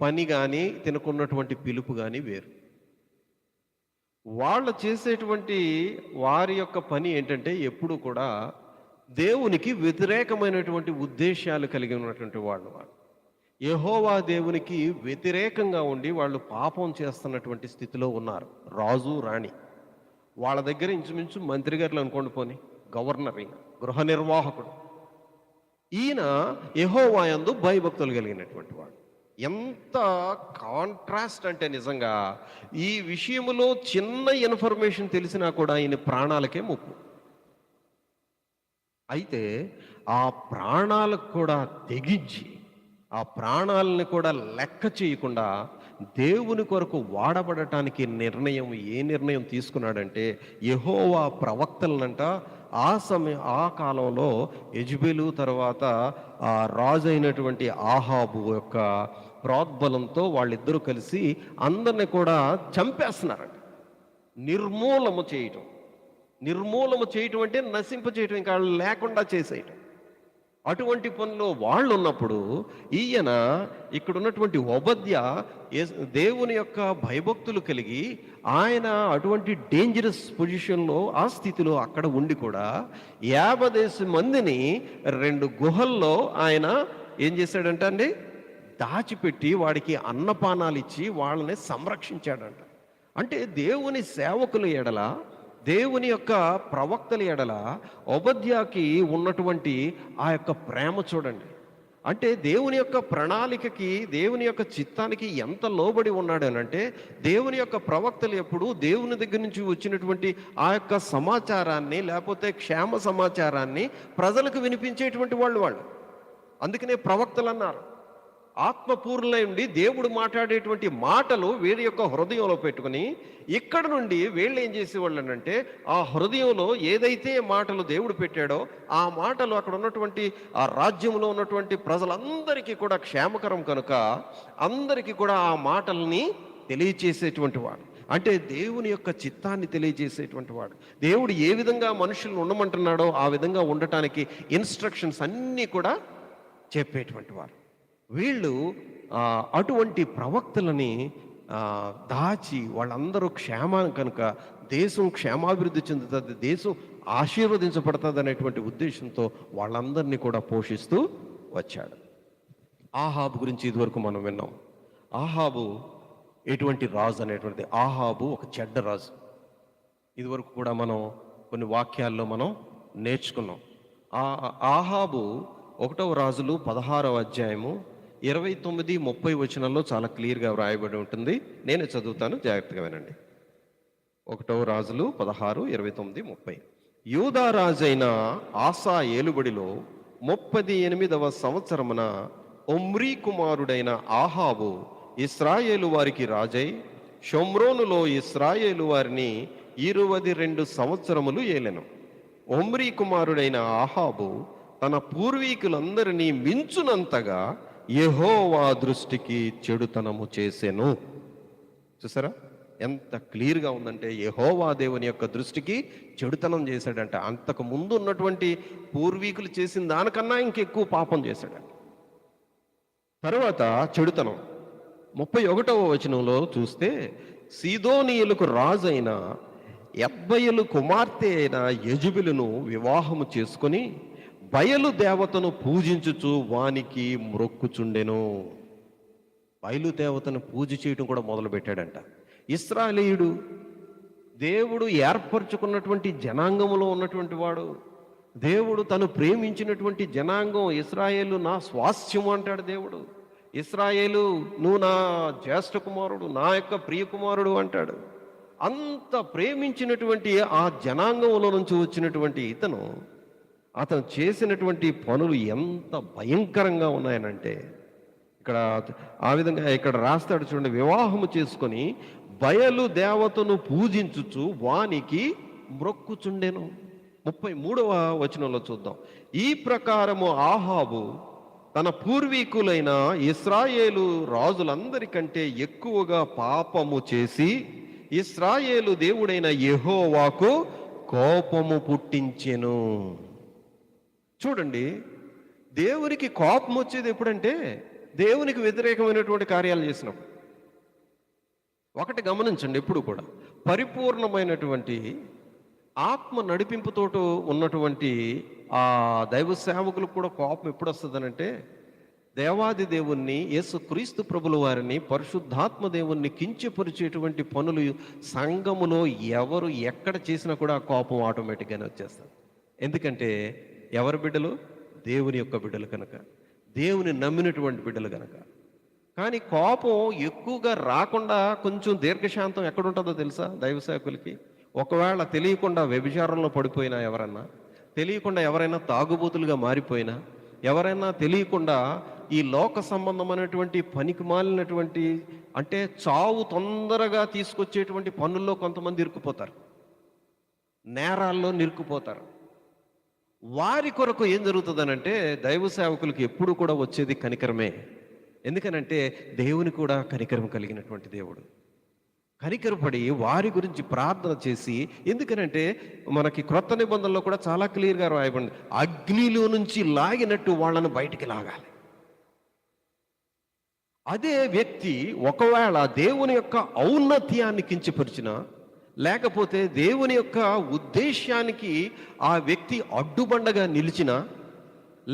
పని కానీ తినకున్నటువంటి పిలుపు కానీ వేరు. వాళ్ళు చేసేటువంటి వారి యొక్క పని ఏంటంటే ఎప్పుడు కూడా దేవునికి వ్యతిరేకమైనటువంటి ఉద్దేశాలు కలిగి ఉన్నటువంటి వాళ్ళు. యెహోవా దేవునికి వ్యతిరేకంగా ఉండి వాళ్ళు పాపం చేస్తున్నటువంటి స్థితిలో ఉన్నారు. రాజు రాణి వాళ్ళ దగ్గర ఇంచుమించు మంత్రి గారులు అనుకోండి, పోని గవర్నర్, ఈయన గృహ నిర్వాహకుడు. ఈయన యెహోవా యందు భయభక్తులు కలిగినటువంటి వాడు. ఎంత కాంట్రాస్ట్ అంటే నిజంగా ఈ విషయంలో చిన్న ఇన్ఫర్మేషన్ తెలిసినా కూడా ఈయన ప్రాణాలకే ముప్పు. అయితే ఆ ప్రాణాలకు కూడా తెగించి, ఆ ప్రాణాలని కూడా లెక్క చేయకుండా దేవుని కొరకు వాడబడటానికి ఏ నిర్ణయం తీసుకున్నాడంటే, యెహోవా ప్రవక్తలనంట ఆ కాలంలో యెజెబెలు తర్వాత ఆ రాజు అయినటువంటి ఆహాబు యొక్క ప్రోద్బలంతో వాళ్ళిద్దరూ కలిసి అందరిని కూడా చంపేస్తున్నారంట. నిర్మూలము చేయటం అంటే నశింప చేయటం, ఇంకా లేకుండా చేసేయటం. అటువంటి పనిలో వాళ్ళు ఉన్నప్పుడు ఈయన ఇక్కడ ఉన్నటువంటి ఒబద్యా దేవుని యొక్క భయభక్తులు కలిగి ఆయన అటువంటి డేంజరస్ పొజిషన్లో ఆ స్థితిలో అక్కడ ఉండి కూడా 50 మందిని 2 గుహల్లో ఆయన ఏం చేశాడంట అండి, దాచిపెట్టి వాడికి అన్నపానాలు ఇచ్చి వాళ్ళని సంరక్షించాడంట. అంటే దేవుని సేవకుల ఎడల, దేవుని యొక్క ప్రవక్తల ఎడల ఒబద్యాకి ఉన్నటువంటి ఆ యొక్క ప్రేమ చూడండి. అంటే దేవుని యొక్క ప్రణాళికకి, దేవుని యొక్క చిత్తానికి ఎంత లోబడి ఉన్నాడు అనంటే, దేవుని యొక్క ప్రవక్తలు ఎప్పుడు దేవుని దగ్గర నుంచి వచ్చినటువంటి ఆ యొక్క సమాచారాన్ని లేకపోతే క్షేమ సమాచారాన్ని ప్రజలకు వినిపించేటువంటి వాళ్ళు. అందుకనే ప్రవక్తలు అన్నారు. ఆత్మపూర్ణులై ఉండి దేవుడు మాట్లాడేటువంటి మాటలు వీరి యొక్క హృదయంలో పెట్టుకుని, ఇక్కడ నుండి వీళ్ళు ఏం చేసేవాళ్ళు అంటే, ఆ హృదయంలో ఏదైతే మాటలు దేవుడు పెట్టాడో ఆ మాటలు అక్కడ ఉన్నటువంటి ఆ రాజ్యంలో ఉన్నటువంటి ప్రజలందరికీ కూడా క్షేమకరం కనుక అందరికీ కూడా ఆ మాటల్ని తెలియచేసేటువంటి వాడు. అంటే దేవుని యొక్క చిత్తాన్ని తెలియజేసేటువంటి వాడు. దేవుడు ఏ విధంగా మనుషులను ఉండమంటున్నాడో ఆ విధంగా ఉండటానికి ఇన్స్ట్రక్షన్స్ అన్నీ కూడా చెప్పేటువంటి వారు. వీళ్ళు అటువంటి ప్రవక్తలని దాచి వాళ్ళందరూ క్షేమం కనుక దేశం క్షేమాభివృద్ధి చెందుతుంది, దేశం ఆశీర్వదించబడుతుంది అనేటువంటి ఉద్దేశంతో వాళ్ళందరినీ కూడా పోషిస్తూ వచ్చాడు. ఆహాబు గురించి ఇదివరకు మనం విన్నాం. ఆహాబు ఎటువంటి రాజు అనేటువంటిది. ఆహాబు ఒక చెడ్డ రాజు. ఇదివరకు కూడా మనం కొన్ని వాక్యాల్లో మనం నేర్చుకున్నాం. ఆహాబు 1వ రాజులు 16వ అధ్యాయము 29, 30 వచనాల్లో చాలా క్లియర్గా వ్రాయబడి ఉంటుంది. నేనే చదువుతాను, జాగ్రత్తగా వినండి. 1వ రాజులు 16, 29, 30. యూదా రాజైన ఆసా ఏలుబడిలో 38వ సంవత్సరమున ఒమ్రీ కుమారుడైన ఆహాబు ఇశ్రాయేలు వారికి రాజై షోమ్రోనులో ఇశ్రాయేలు వారిని 22 సంవత్సరములు ఏలెను. ఒమ్రీ కుమారుడైన ఆహాబు తన పూర్వీకులందరినీ మించునంతగా యెహోవా దృష్టికి చెడుతనము చేసెను. చూసారా ఎంత క్లియర్గా ఉందంటే, యెహోవా దేవుని యొక్క దృష్టికి చెడుతనం చేశాడంట. అంతకు ముందు ఉన్నటువంటి పూర్వీకులు చేసిన దానికన్నా ఇంకెక్కువ పాపం చేశాడంట. తర్వాత చెడుతనం 31వ వచనంలో చూస్తే, సీదోనీయులకు రాజైన ఎబ్బయలు కుమార్తె అయిన యెజబెలును వివాహము చేసుకొని బయలు దేవతను పూజించుచు వానికి మ్రొక్కుచుండెను. బయలు దేవతను పూజ చేయడం కూడా మొదలు పెట్టాడంట. ఇశ్రాయేలీయుడు, దేవుడు ఏర్పరచుకున్నటువంటి జనాంగంలో ఉన్నటువంటి వాడు, దేవుడు తను ప్రేమించినటువంటి జనాంగం. ఇశ్రాయేలు నా స్వాస్థ్యము అంటాడు దేవుడు. ఇశ్రాయేలు నువ్వు నా జ్యేష్ఠ కుమారుడు, నా యొక్క ప్రియ కుమారుడు అంటాడు. అంత ప్రేమించినటువంటి ఆ జనాంగంలో నుంచి వచ్చినటువంటి అతను చేసినటువంటి పనులు ఎంత భయంకరంగా ఉన్నాయనంటే, ఇక్కడ ఆ విధంగా ఇక్కడ రాస్తాడు చూడండి. వివాహము చేసుకొని బయలు దేవతను పూజించుచు వానికి మ్రొక్కుచుండెను. 33వ వచనంలో చూద్దాం. ఈ ప్రకారము ఆహాబు తన పూర్వీకులైన ఇశ్రాయేలు రాజులందరికంటే ఎక్కువగా పాపము చేసి ఇశ్రాయేలు దేవుడైన యెహోవాకు కోపము పుట్టించెను. చూడండి, దేవునికి కోపం వచ్చేది ఎప్పుడంటే దేవునికి వ్యతిరేకమైనటువంటి కార్యాలు చేసినప్పుడు. ఒకటి గమనించండి, ఎప్పుడు కూడా పరిపూర్ణమైనటువంటి ఆత్మ నడిపింపుతోటి ఉన్నటువంటి ఆ దైవ సేవకులకు కూడా కోపం ఎప్పుడు వస్తుందనంటే, దేవాది దేవుణ్ణి, యేసు క్రీస్తు ప్రభుల వారిని, పరిశుద్ధాత్మ దేవుణ్ణి కించపరిచేటువంటి పనులు సంఘములో ఎవరు ఎక్కడ చేసినా కూడా కోపం ఆటోమేటిక్గానే వచ్చేస్తారు. ఎందుకంటే ఎవరి బిడ్డలు? దేవుని యొక్క బిడ్డలు కనుక, దేవుని నమ్మినటువంటి బిడ్డలు కనుక. కానీ కోపం ఎక్కువగా రాకుండా కొంచెం దీర్ఘశాంతం ఎక్కడుంటుందో తెలుసా దైవ సేవకులకి? ఒకవేళ తెలియకుండా వ్యభిచారంలో పడిపోయినా, ఎవరన్నా తెలియకుండా ఎవరైనా తాగుబోతులుగా మారిపోయినా, ఎవరైనా తెలియకుండా ఈ లోక సంబంధమైనటువంటి పనికి మాలినటువంటి, అంటే చావు తొందరగా తీసుకొచ్చేటువంటి పనుల్లో కొంతమంది ఇరుక్కుపోతారు, నేరాల్లో నిరుక్కుపోతారు. వారి కొరకు ఏం జరుగుతుందనంటే, దైవ సేవకులకి ఎప్పుడు కూడా వచ్చేది కనికరమే. ఎందుకనంటే దేవుని కూడా కనికరం కలిగినటువంటి దేవుడు. కనికరపడి వారి గురించి ప్రార్థన చేసి, ఎందుకనంటే మనకి క్రొత్త నిబంధనలో కూడా చాలా క్లియర్గా రాయబడింది, అగ్నిలో నుంచి లాగినట్టు వాళ్ళను బయటికి లాగాలి. అదే వ్యక్తి ఒకవేళ దేవుని యొక్క ఔన్నత్యాన్ని కించపరిచిన, లేకపోతే దేవుని యొక్క ఉద్దేశానికి ఆ వ్యక్తి అడ్డుబండగా నిలిచిన,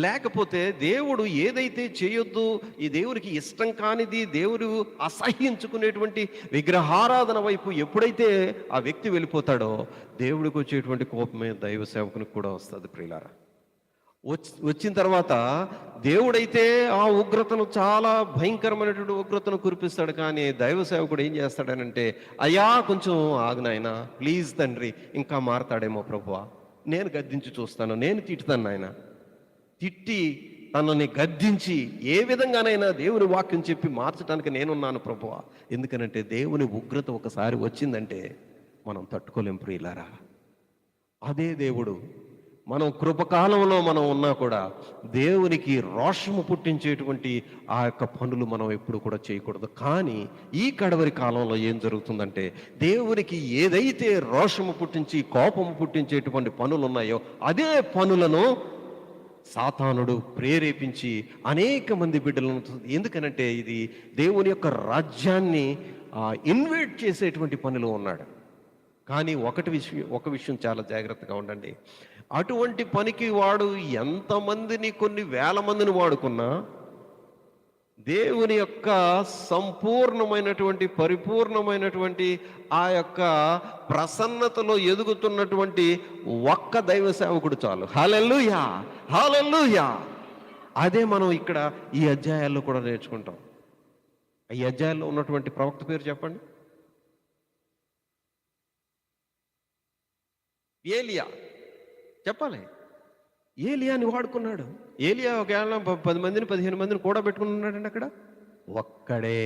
లేకపోతే దేవుడు ఏదైతే చేయొద్దు, ఈ దేవునికి ఇష్టం కానిది, దేవుడు అసహ్యించుకునేటువంటి విగ్రహారాధన వైపు ఎప్పుడైతే ఆ వ్యక్తి వెళ్ళిపోతాడో, దేవుడికి వచ్చేటువంటి కోపమే దైవ సేవకునికి కూడా వస్తుంది. ప్రియులారా, వచ్చిన తర్వాత దేవుడైతే ఆ ఉగ్రతను, చాలా భయంకరమైనటువంటి ఉగ్రతను కురిపిస్తాడు. కానీ దైవ సేవకుడు ఏం చేస్తాడనంటే, అయ్యా కొంచెం ఆగునాయనా, ప్లీజ్ తండ్రి, ఇంకా మారతాడేమో ప్రభువా, నేను గద్దించి చూస్తాను, నేను తిట్టుతాను నాయన. తిట్టి తనని గద్దించి ఏ విధంగానైనా దేవుని వాక్యం చెప్పి మార్చడానికి నేనున్నాను ప్రభువా. ఎందుకనంటే దేవుని ఉగ్రత ఒకసారి వచ్చిందంటే మనం తట్టుకోలేం ప్రియులారా. అదే దేవుడు మనం కృపకాలంలో మనం ఉన్నా కూడా దేవునికి రోషము పుట్టించేటువంటి ఆ యొక్క పనులు మనం ఎప్పుడు కూడా చేయకూడదు. కానీ ఈ కడవరి కాలంలో ఏం జరుగుతుందంటే, దేవునికి ఏదైతే రోషము పుట్టించి కోపము పుట్టించేటువంటి పనులు ఉన్నాయో అదే పనులను సాతానుడు ప్రేరేపించి అనేక మంది బిడ్డలను, ఎందుకనంటే ఇది దేవుని యొక్క రాజ్యాన్ని ఇన్వైట్ చేసేటువంటి పనిలో ఉన్నాడు. కానీ ఒక విషయం చాలా జాగ్రత్తగా ఉండండి. అటువంటి పనికి వాడు ఎంతమందిని, కొన్ని వేల మందిని వాడుకున్నా దేవుని యొక్క సంపూర్ణమైనటువంటి, పరిపూర్ణమైనటువంటి ఆ యొక్క ప్రసన్నతలో ఎదుగుతున్నటువంటి ఒక్క దైవ సేవకుడు చాలు. హల్లెలూయా, హల్లెలూయా. అదే మనం ఇక్కడ ఈ అధ్యాయాల్లో కూడా నేర్చుకుంటాం. ఈ అధ్యాయాల్లో ఉన్నటువంటి ప్రవక్త పేరు చెప్పండి. ఏలియా. చెప్పాలి. ఏలియాని వాడుకున్నాడు. ఏలియా ఒకవేళ 10 మందిని 15 మందిని కూడా పెట్టుకున్నాడండి అక్కడ. ఒక్కడే,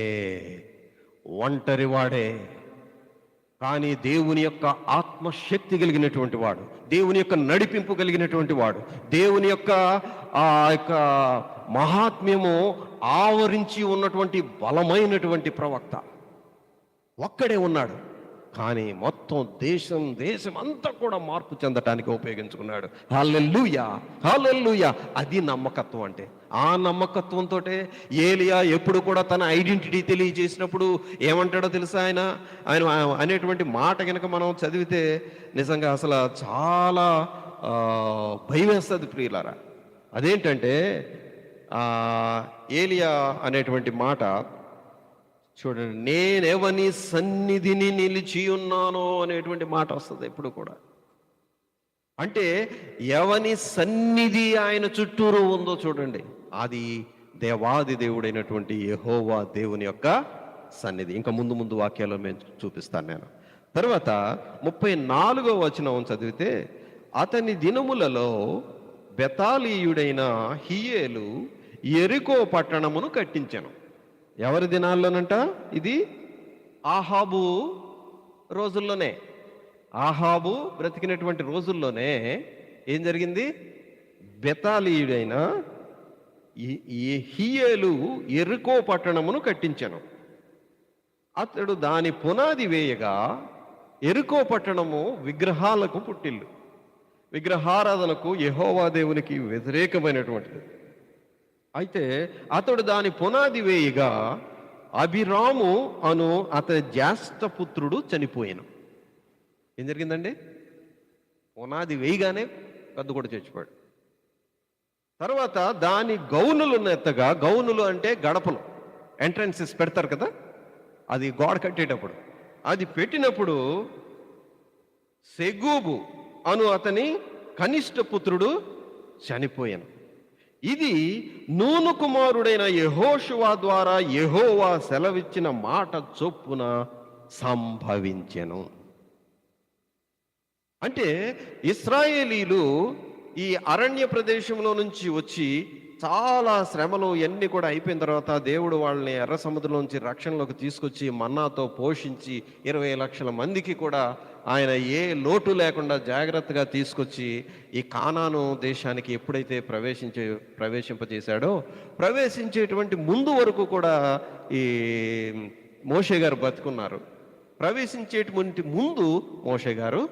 ఒంటరి వాడే. కానీ దేవుని యొక్క ఆత్మశక్తి కలిగినటువంటి వాడు, దేవుని యొక్క నడిపింపు కలిగినటువంటి వాడు, దేవుని యొక్క ఆ యొక్క మహాత్మ్యము ఆవరించి ఉన్నటువంటి బలమైనటువంటి ప్రవక్త ఒక్కడే ఉన్నాడు. కానీ మొత్తం దేశం అంతా కూడా మార్పు చెందటానికి ఉపయోగించుకున్నాడు. హల్లెలూయా, హల్లెలూయా. అది నమ్మకత్వం అంటే. ఆ నమ్మకత్వంతో ఏలియా ఎప్పుడు కూడా తన ఐడెంటిటీ తెలియజేసినప్పుడు ఏమంటాడో తెలుసా? ఆయన అనేటువంటి మాట కనుక మనం చదివితే నిజంగా అసలు చాలా భయం వేస్తుంది ప్రియులారా. అదేంటంటే ఏలియా అనేటువంటి మాట చూడండి, నేనెవని సన్నిధిని నిలిచి ఉన్నానో అనేటువంటి మాట వస్తుంది ఎప్పుడు కూడా. అంటే ఎవని సన్నిధి ఆయన చుట్టూరు ఉందో చూడండి, అది దేవాది దేవుడైనటువంటి యెహోవా దేవుని యొక్క సన్నిధి. ఇంకా ముందు వాక్యాల్లో నేను చూపిస్తాను నేను. తర్వాత 34వ వచనం చదివితే, అతని దినములలో బెతాలీయుడైన హియేలు యెరికో పట్టణమును కట్టించెను. ఎవరి దినాల్లోనంట? ఇది ఆహాబు రోజుల్లోనే, ఆహాబు బ్రతికినటువంటి రోజుల్లోనే ఏం జరిగింది? బెతాలీయుడైన హియేలు యెరికో పట్టణమును కట్టించెను. అతడు దాని పునాది వేయగా యెరికో పట్టణము విగ్రహాలకు పుట్టిల్లు, విగ్రహారాధనకు యెహోవా దేవునికి వ్యతిరేకమైనటువంటిది. అయితే అతడు దాని పునాది వేయగా అభిరాము అను అతని జ్యేష్ఠపుత్రుడు చనిపోయాను. ఏం జరిగిందండి? పునాది వేయగానే పెద్ద కూడా చచ్చిపోయాడు. తర్వాత దాని గౌనులు ఎత్తగా, గౌనులు అంటే గడపలు, ఎంట్రన్సెస్ పెడతారు కదా, అది గోడ కట్టేటప్పుడు, అది పెట్టినప్పుడు సెగూబు అను అతని కనిష్ట పుత్రుడు చనిపోయాను. ఇది నూను కుమారుడైన యెహోషువ ద్వారా యెహోవా సెలవిచ్చిన మాట చొప్పున సంభవించెను. అంటే ఇశ్రాయేలీలు ఈ అరణ్య ప్రదేశంలో నుంచి వచ్చి చాలా శ్రమలు ఎన్ని కూడా అయిపోయిన తర్వాత దేవుడు వాళ్ళని ఎర్ర సముద్రంలోంచి రక్షణలోకి తీసుకొచ్చి మన్నాతో పోషించి 20 లక్షల మందికి కూడా ఆయన ఏ లోటు లేకుండా జాగ్రత్తగా తీసుకొచ్చి ఈ కానాను దేశానికి ఎప్పుడైతే ప్రవేశింపజేశాడో, ప్రవేశించేటువంటి ముందు వరకు కూడా ఈ మోషే గారు బతుకున్నారు. ప్రవేశించేటువంటి ముందు మోషే గారు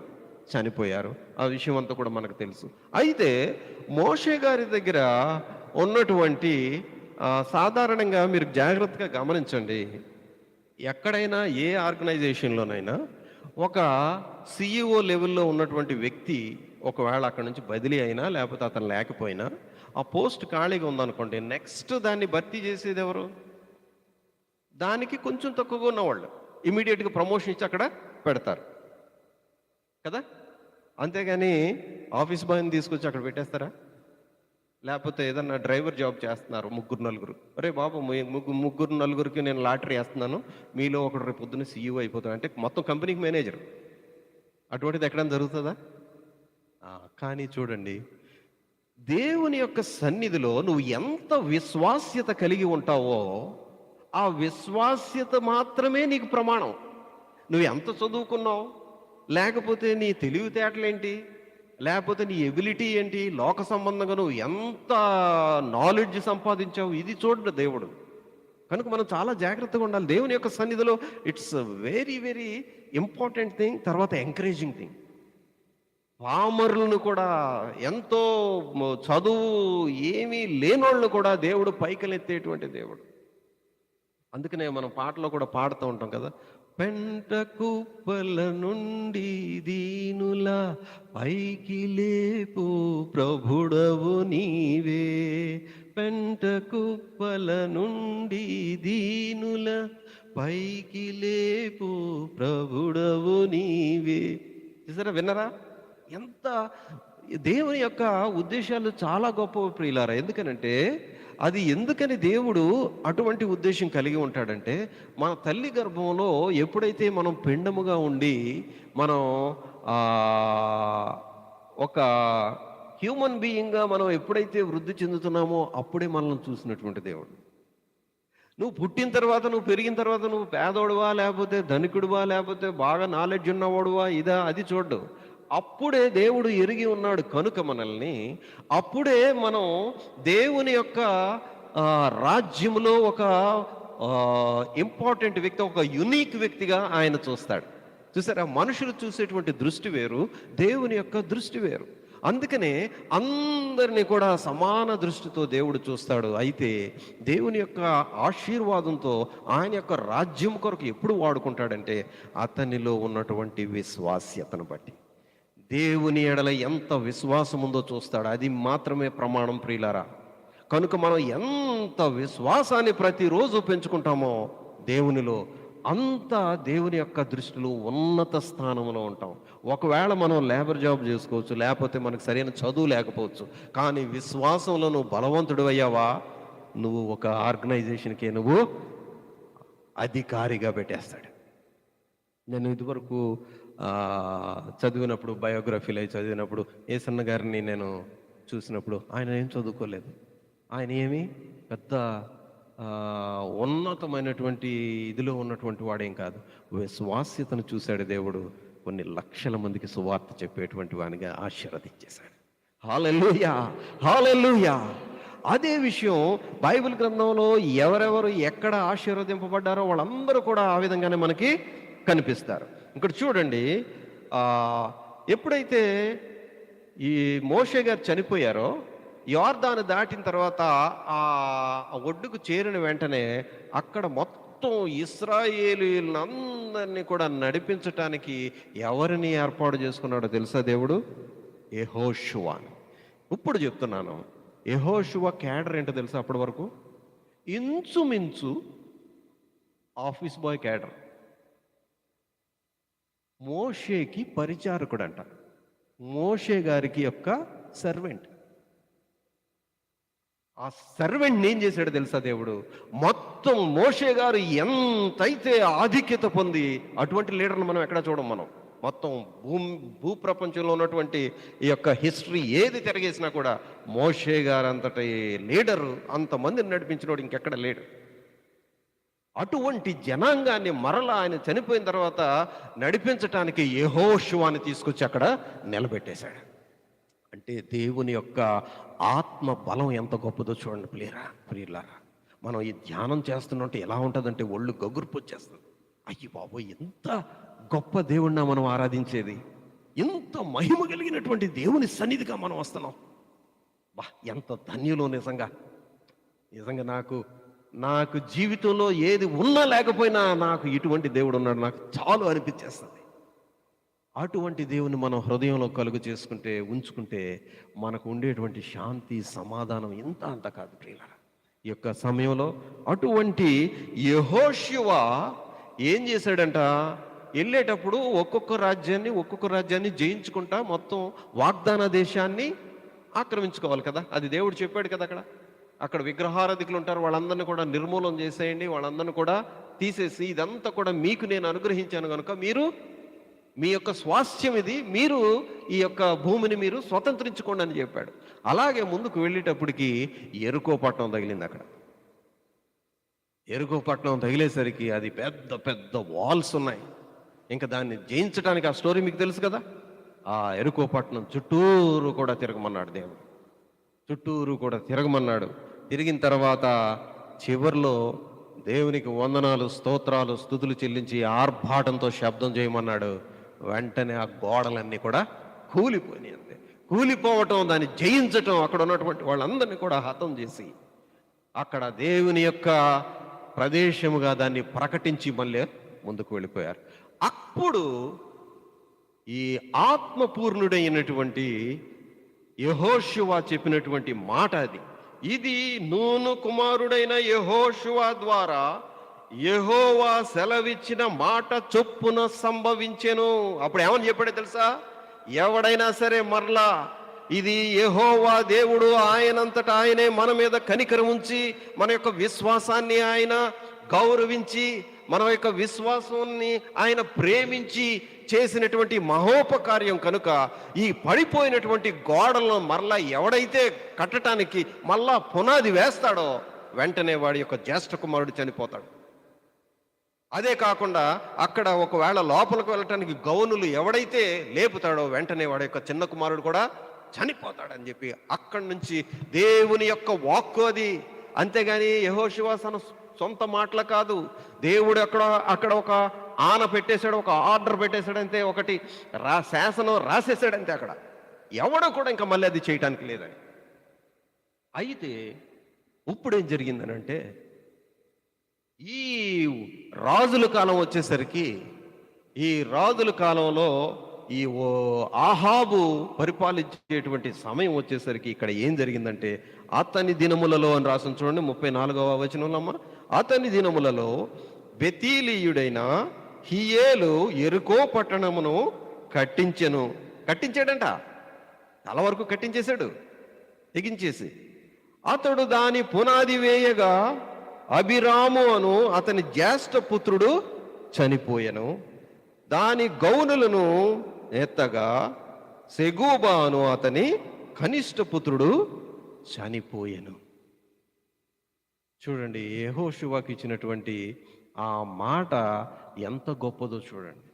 చనిపోయారు. ఆ విషయం అంతా కూడా మనకు తెలుసు. అయితే మోషే గారి దగ్గర ఉన్నటువంటి సాధారణంగా మీరు జాగ్రత్తగా గమనించండి, ఎక్కడైనా ఏ ఆర్గనైజేషన్లోనైనా ఒక సిఇఓ లెవెల్లో ఉన్నటువంటి వ్యక్తి ఒకవేళ అక్కడ నుంచి బదిలీ అయినా లేకపోతే అతను లేకపోయినా ఆ పోస్ట్ ఖాళీగా ఉందనుకోండి, నెక్స్ట్ దాన్ని భర్తీ చేసేది ఎవరు? దానికి కొంచెం తక్కువగా ఉన్నవాళ్ళు ఇమీడియట్గా ప్రమోషన్ ఇచ్చి అక్కడ పెడతారు కదా. అంతేగాని ఆఫీస్ బాయ్ని తీసుకొచ్చి అక్కడ పెట్టేస్తారా? లేకపోతే ఏదన్నా డ్రైవర్ జాబ్ చేస్తున్నారు 3-4, అరే బాబు ముగ్గురు నలుగురికి నేను లాటరీ వేస్తున్నాను, మీలో ఒకడు రేపు పొద్దున్న సీఈఓ అయిపోతాడు అంటే మొత్తం కంపెనీకి మేనేజర్. అటువంటిది ఎక్కడైనా జరుగుతుందా? కానీ చూడండి, దేవుని యొక్క సన్నిధిలో నువ్వు ఎంత విశ్వాస్యత కలిగి ఉంటావో ఆ విశ్వాస్యత మాత్రమే నీకు ప్రమాణం. నువ్వు ఎంత చదువుకున్నావు, లేకపోతే నీ తెలివితేటలేంటి, లేకపోతే నీ ఎబిలిటీ ఏంటి, లోక సంబంధంగా నువ్వు ఎంత నాలెడ్జ్ సంపాదించావు, ఇది చూడండి దేవుడు. కనుక మనం చాలా జాగ్రత్తగా ఉండాలి దేవుని యొక్క సన్నిధిలో. It's very very important thing. తర్వాత ఎంకరేజింగ్ థింగ్. పామరులను కూడా, ఎంతో చదువు ఏమీ లేనోళ్ళను కూడా దేవుడు పైకలెత్తేటువంటి దేవుడు. అందుకనే మనం పాటలో కూడా పాడుతూ ఉంటాం కదా, పెంట కుప్పల నుండి దీనుల పైకి లేపు ప్రభుడవు నీవే. పెంట కుప్పల నుండి దీనుల పైకి లేపు ప్రభుడవు నీవే. చూసారా, విన్నరా? ఎంత దేవుని యొక్క ఉద్దేశాలు చాలా గొప్ప ప్రియులారా. ఎందుకనంటే అది ఎందుకని దేవుడు అటువంటి ఉద్దేశం కలిగి ఉంటాడంటే, మన తల్లి గర్భంలో ఎప్పుడైతే మనం పిండముగా ఉండి మనం ఒక హ్యూమన్ బీయింగ్గా మనం ఎప్పుడైతే వృద్ధి చెందుతున్నామో అప్పుడే మనల్ని చూసినటువంటి దేవుడు. నువ్వు పుట్టిన తర్వాత, నువ్వు పెరిగిన తర్వాత నువ్వు పేదోడువా లేకపోతే ధనికుడువా లేకపోతే బాగా నాలెడ్జ్ ఉన్నవాడువా ఇదా అది చూడ్డు. అప్పుడే దేవుడు ఎరిగి ఉన్నాడు కనుక మనల్ని, అప్పుడే మనం దేవుని యొక్క రాజ్యంలో ఒక ఇంపార్టెంట్ వ్యక్తి, ఒక యునీక్ వ్యక్తిగా ఆయన చూస్తాడు. చూసారా, మనుషులు చూసేటువంటి దృష్టి వేరు, దేవుని యొక్క దృష్టి వేరు. అందుకనే అందరినీ కూడా సమాన దృష్టితో దేవుడు చూస్తాడు. అయితే దేవుని యొక్క ఆశీర్వాదంతో ఆయన యొక్క రాజ్యం కొరకు ఎప్పుడు వాడుకుంటాడంటే అతనిలో ఉన్నటువంటి విశ్వాస్యతను బట్టి. దేవుని ఎడల ఎంత విశ్వాసం ఉందో చూస్తాడు. అది మాత్రమే ప్రమాణం ప్రియులారా. కనుక మనం ఎంత విశ్వాసాన్ని ప్రతిరోజు పెంచుకుంటామో దేవునిలో, అంత దేవుని యొక్క దృష్టిలో ఉన్నత స్థానంలో ఉంటాం. ఒకవేళ మనం లేబర్ జాబ్ చేసుకోవచ్చు, లేకపోతే మనకు సరైన చదువు లేకపోవచ్చు, కానీ విశ్వాసంలో నువ్వు బలవంతుడు అయ్యావా, నువ్వు ఒక ఆర్గనైజేషన్కి నువ్వు అధికారిగా పెట్టేస్తాడు. నేను ఇదివరకు చదివినప్పుడు, బయోగ్రఫీలో చదివినప్పుడు ఏసన్న గారిని నేను చూసినప్పుడు ఆయన ఏం చదువుకోలేదు, ఆయన ఏమి పెద్ద ఉన్నతమైనటువంటి ఇదిలో ఉన్నటువంటి వాడేం కాదు. విశ్వాస్యతను చూశాడు దేవుడు. కొన్ని లక్షల మందికి సువార్త చెప్పేటువంటి వానిగా ఆశీర్వదించేశాడు. హల్లెలూయా, హల్లెలూయా. అదే విషయం బైబిల్ గ్రంథంలో ఎవరెవరు ఎక్కడ ఆశీర్వదింపబడ్డారో వాళ్ళందరూ కూడా ఆ విధంగానే మనకి కనిపిస్తారు. ఇక్కడ చూడండి, ఎప్పుడైతే ఈ మోషే గారు చనిపోయారో, యోర్దాను దాటిన తర్వాత ఆ ఒడ్డుకు చేరిన వెంటనే అక్కడ మొత్తం ఇశ్రాయేలీలందరినీ కూడా నడిపించటానికి ఎవరిని ఏర్పాటు చేసుకున్నాడో తెలుసా దేవుడు? యెహోషువ. ఇప్పుడు చెప్తున్నాను, యెహోషువ క్యాడర్ ఏంటో తెలుసా? అప్పటి వరకు ఇంచుమించు ఆఫీస్ బాయ్ క్యాడర్. మోషేకి పరిచారకుడు అంట, మోషే గారికి యొక్క సర్వెంట్. ఆ సర్వెంట్ని ఏం చేశాడు తెలుసా దేవుడు? మొత్తం మోషే గారు ఎంతైతే ఆధిక్యత పొంది, అటువంటి లీడర్ని మనం ఎక్కడ చూడం. మనం మొత్తం భూప్రపంచంలో ఉన్నటువంటి ఈ యొక్క హిస్టరీ ఏది తిరగేసినా కూడా మోషే గారు అంతటి లీడరు, అంతమందిని నడిపించినోడు ఇంకెక్కడ లేడు. అటువంటి జనాంగాన్ని మరలా ఆయన చనిపోయిన తర్వాత నడిపించటానికి యెహోషువని తీసుకొచ్చి అక్కడ నిలబెట్టేశాడు. అంటే దేవుని యొక్క ఆత్మ బలం ఎంత గొప్పదో చూడండి ప్రియులారా. మనం ఈ ధ్యానం చేస్తున్నట్టు ఎలా ఉంటుందంటే ఒళ్ళు గగుర్పు వచ్చేస్తుంది. అయ్యి బాబోయ్, ఎంత గొప్ప దేవుణ్ణి మనం ఆరాధించేది, ఎంత మహిమ కలిగినటువంటి దేవుని సన్నిధిగా మనం వస్తున్నాం. బా, ఎంత ధన్యులో నిజంగా. నాకు జీవితంలో ఏది ఉన్నా లేకపోయినా నాకు ఇటువంటి దేవుడు ఉన్నాడు, నాకు చాలు అనిపించేస్తుంది. అటువంటి దేవుని మనం హృదయంలో కలుగు చేసుకుంటే, ఉంచుకుంటే మనకు ఉండేటువంటి శాంతి, సమాధానం ఇంత అంత కాదు ప్రియులారా. ఈ యొక్క సమయంలో అటువంటి యెహోషువ ఏం చేశాడంట? వెళ్ళేటప్పుడు ఒక్కొక్క రాజ్యాన్ని జయించుకుంటా మొత్తం వాగ్దాన దేశాన్ని ఆక్రమించుకోవాలి కదా. అది దేవుడు చెప్పాడు కదా. అక్కడ విగ్రహారాధికులు ఉంటారు, వాళ్ళందరినీ కూడా నిర్మూలన చేసేయండి, వాళ్ళందరినీ కూడా తీసేసి ఇదంతా కూడా మీకు నేను అనుగ్రహించాను కనుక మీరు మీ యొక్క స్వాస్థ్యం ఇది, మీరు ఈ యొక్క భూమిని మీరు స్వతంత్రించుకోండి అని చెప్పాడు. అలాగే ముందుకు వెళ్ళేటప్పటికి ఎరుకో పట్టణం తగిలింది. అక్కడ ఎరుకో పట్టణం తగిలేసరికి అది పెద్ద పెద్ద వాల్స్ ఉన్నాయి. ఇంకా దాన్ని జయించడానికి, ఆ స్టోరీ మీకు తెలుసు కదా. ఆ ఎరుకో పట్టణం చుట్టూరు కూడా తిరగమన్నాడు దేవుడు, చుట్టూరు కూడా తిరగమన్నాడు. తిరిగిన తర్వాత చివర్లో దేవునికి వందనాలు, స్తోత్రాలు, స్తుతులు చెల్లించి ఆర్భాటంతో శబ్దం చేయమన్నాడు. వెంటనే ఆ గోడలన్నీ కూడా కూలిపోయినాయి. అంతే, కూలిపోవటం, దాన్ని జయించటం, అక్కడ ఉన్నటువంటి వాళ్ళందరినీ కూడా హతం చేసి అక్కడ దేవుని యొక్క ప్రదేశముగా దాన్ని ప్రకటించి మళ్ళీ ముందుకు వెళ్ళిపోయారు. అప్పుడు ఈ ఆత్మపూర్ణుడైనటువంటి యెహోషువ చెప్పినటువంటి మాట అది. ఇది నూను కుమారుడైన యెహోషువ ద్వారా యెహోవా సెలవిచ్చిన మాట చొప్పున సంభవించెను. అప్పుడు ఏమని చెప్పాడో తెలుసా? ఎవడైనా సరే మరలా ఇది యెహోవా దేవుడు ఆయనంతటా ఆయనే మన మీద కనికరం ఉంచి మన యొక్క విశ్వాసాన్ని ఆయన గౌరవించి మన యొక్క విశ్వాసాన్ని ఆయన ప్రేమించి చేసినటువంటి మహోపకార్యం కనుక ఈ పడిపోయినటువంటి గోడలను మరలా ఎవడైతే కట్టడానికి మళ్ళా పునాది వేస్తాడో వెంటనే వాడి యొక్క జ్యేష్ఠ కుమారుడు చనిపోతాడు. అదే కాకుండా అక్కడ ఒకవేళ లోపలికి వెళ్ళటానికి గౌనులు ఎవడైతే లేపుతాడో వెంటనే వాడి యొక్క చిన్న కుమారుడు కూడా చనిపోతాడని చెప్పి అక్కడి నుంచి దేవుని యొక్క వాక్కు అది. అంతేగాని యెహోషువ తన సొంత మాటలు కాదు. దేవుడు అక్కడ ఒక ఆన పెట్టేశాడు, ఒక ఆర్డర్ పెట్టేశాడంతే, ఒకటి శాసనం రాసేసాడంతే. అక్కడ ఎవడో కూడా ఇంకా మళ్ళీ అది చేయటానికి లేదని. అయితే ఇప్పుడేం జరిగిందనంటే ఈ రాజుల కాలం వచ్చేసరికి, ఈ రాజుల కాలంలో ఈ ఆహాబు పరిపాలించేటువంటి సమయం వచ్చేసరికి ఇక్కడ ఏం జరిగిందంటే, అతని దినములలో అని రాసిన చూడండి 34వ వచనంలో అమ్మ, అతని దినములలో బెతీలీయుడైన హియేలు యెరికో పట్టణమును కట్టించాడంట. చాలా వరకు కట్టించేశాడు తెగించేసి. అతడు దాని పునాది వేయగా అభిరాము అను అతని జ్యేష్ఠ పుత్రుడు చనిపోయెను. దాని గౌనులను ఎత్తగా సెగూబా అను అతని కనిష్ట పుత్రుడు చనిపోయెను. చూడండి, యెహోషువకి ఇచ్చినటువంటి ఆ మాట ఎంత గొప్పదో చూడండి.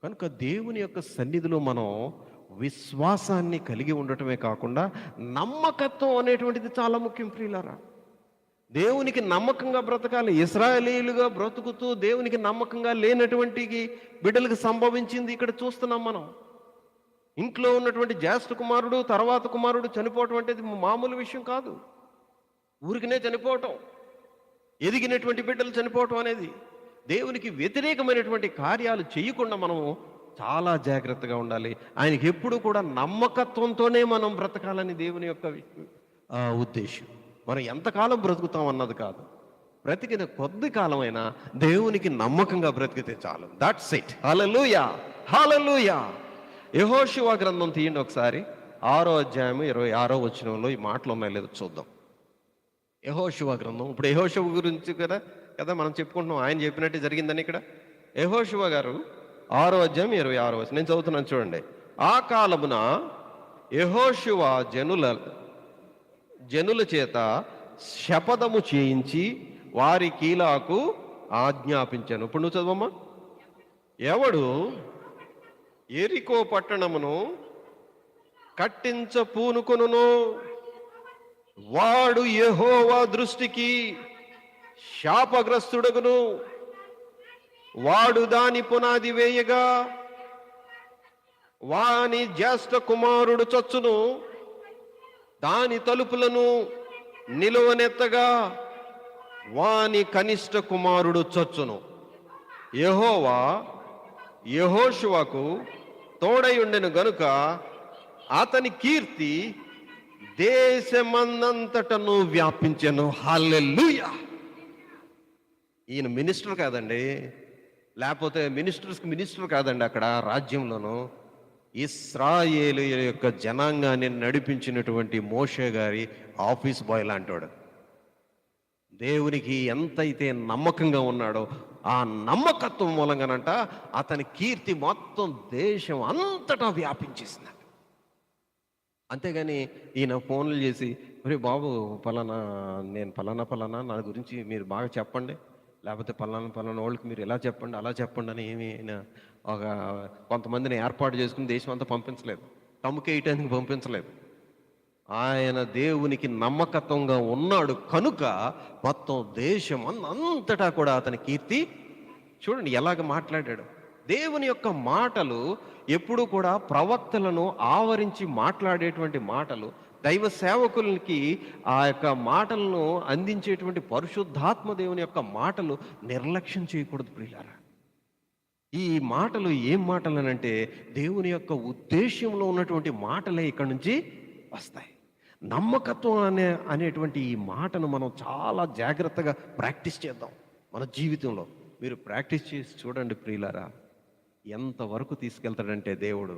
కనుక దేవుని యొక్క సన్నిధిలో మనం విశ్వాసాన్ని కలిగి ఉండటమే కాకుండా నమ్మకత్వం అనేటువంటిది చాలా ముఖ్యం ప్రియులారా. దేవునికి నమ్మకంగా బ్రతకాలి. ఇశ్రాయేలీయులుగా బ్రతుకుతూ దేవునికి నమ్మకంగా లేనటువంటి బిడ్డలకు సంభవించింది ఇక్కడ చూస్తున్నాం మనం. ఇంట్లో ఉన్నటువంటి జ్యేష్ఠ కుమారుడు తర్వాత కుమారుడు చనిపోవటం అంటే మామూలు విషయం కాదు. ఊరికినే చనిపోవటం, ఎదిగినటువంటి బిడ్డలు చనిపోవటం అనేది, దేవునికి వ్యతిరేకమైనటువంటి కార్యాలు చేయకుండా మనము చాలా జాగ్రత్తగా ఉండాలి. ఆయనకి ఎప్పుడు కూడా నమ్మకత్వంతోనే మనం బ్రతకాలని దేవుని యొక్క ఉద్దేశం. మనం ఎంతకాలం బ్రతుకుతాం అన్నది కాదు, బ్రతికిన కొద్ది కాలమైనా దేవునికి నమ్మకంగా బ్రతికితే చాలు. That's it. Hallelujah, hallelujah. యెహోషువ గ్రంథం తీయండి ఒకసారి, 6వ అధ్యాయం 26వ వచనంలో ఈ మాటలు ఉన్నాయి లేదో చూద్దాం. యెహోషువ గ్రంథం. ఇప్పుడు యెహోషువ గురించి కదా మనం చెప్పుకుంటున్నాం, ఆయన చెప్పినట్టు జరిగిందని. ఇక్కడ యెహోషువ గారు 6వ అధ్యాయం 26వ వచనం నేను చదువుతున్నాను చూడండి. ఆ కాలమున యెహోషువ జనుల చేత శపథము చేయించి వారి కీలాకు ఆజ్ఞాపించాను. ఇప్పుడు నువ్వు చదవమ్మా. ఎవడు యెరికో పట్టణమును కట్టించపూనుకొనును వాడు యెహోవా దృష్టికి శాపగ్రస్తుడగును. వాడు దాని పునాది వేయగా వాని జ్యేష్ఠ కుమారుడు చచ్చును. దాని తలుపులను నిలువనెత్తగా వాని కనిష్ట కుమారుడు చచ్చును. యెహోవా యెహోషువకు తోడై ఉండెను గనుక అతని కీర్తి దేశమందంతటను వ్యాపించెను. హల్లెలూయా. ఈయన మినిస్టర్ కాదండి, లేకపోతే మినిస్టర్ కాదండి. అక్కడ రాజ్యంలోను ఇశ్రాయేలు యొక్క జనాంగాన్ని నడిపించినటువంటి మోషే గారి ఆఫీస్ బాయ్ లాంటివాడు. దేవునికి ఎంతైతే నమ్మకంగా ఉన్నాడో ఆ నమ్మకత్వం మూలంగానంట అతని కీర్తి మొత్తం దేశం అంతటా వ్యాపించేసింది. అంతేగాని ఈయన ఫోన్లు చేసి, ఒరే బాబు నేను పలానా నా గురించి మీరు బాగా చెప్పండి, లేకపోతే పలానా వాళ్ళకి మీరు ఎలా చెప్పండి అలా చెప్పండి అని ఏమి ఒక కొంతమందిని ఏర్పాటు చేసుకుని దేశం అంతా పంపించలేదు, తమ్ముకేయటానికి పంపించలేదు. ఆయన దేవునికి నమ్మకత్వంగా ఉన్నాడు కనుక మొత్తం దేశం అంతటా కూడా అతని కీర్తి చూడండి ఎలాగ మాట్లాడాడు. దేవుని యొక్క మాటలు ఎప్పుడు కూడా ప్రవక్తలను ఆవరించి మాట్లాడేటువంటి మాటలు, దైవ సేవకులకి ఆ యొక్క మాటలను అందించేటువంటి పరిశుద్ధాత్మ దేవుని యొక్క మాటలు నిర్లక్ష్యం చేయకూడదు ప్రియులారా. ఈ మాటలు ఏం మాటలు అని అంటే దేవుని యొక్క ఉద్దేశ్యంలో ఉన్నటువంటి మాటలే ఇక్కడి నుంచి వస్తాయి. నమ్మకత్వం అనేటువంటి ఈ మాటను మనం చాలా జాగ్రత్తగా ప్రాక్టీస్ చేద్దాం మన జీవితంలో. మీరు ప్రాక్టీస్ చేసి చూడండి ప్రియులారా, ఎంతవరకు తీసుకెళ్తాడంటే దేవుడు,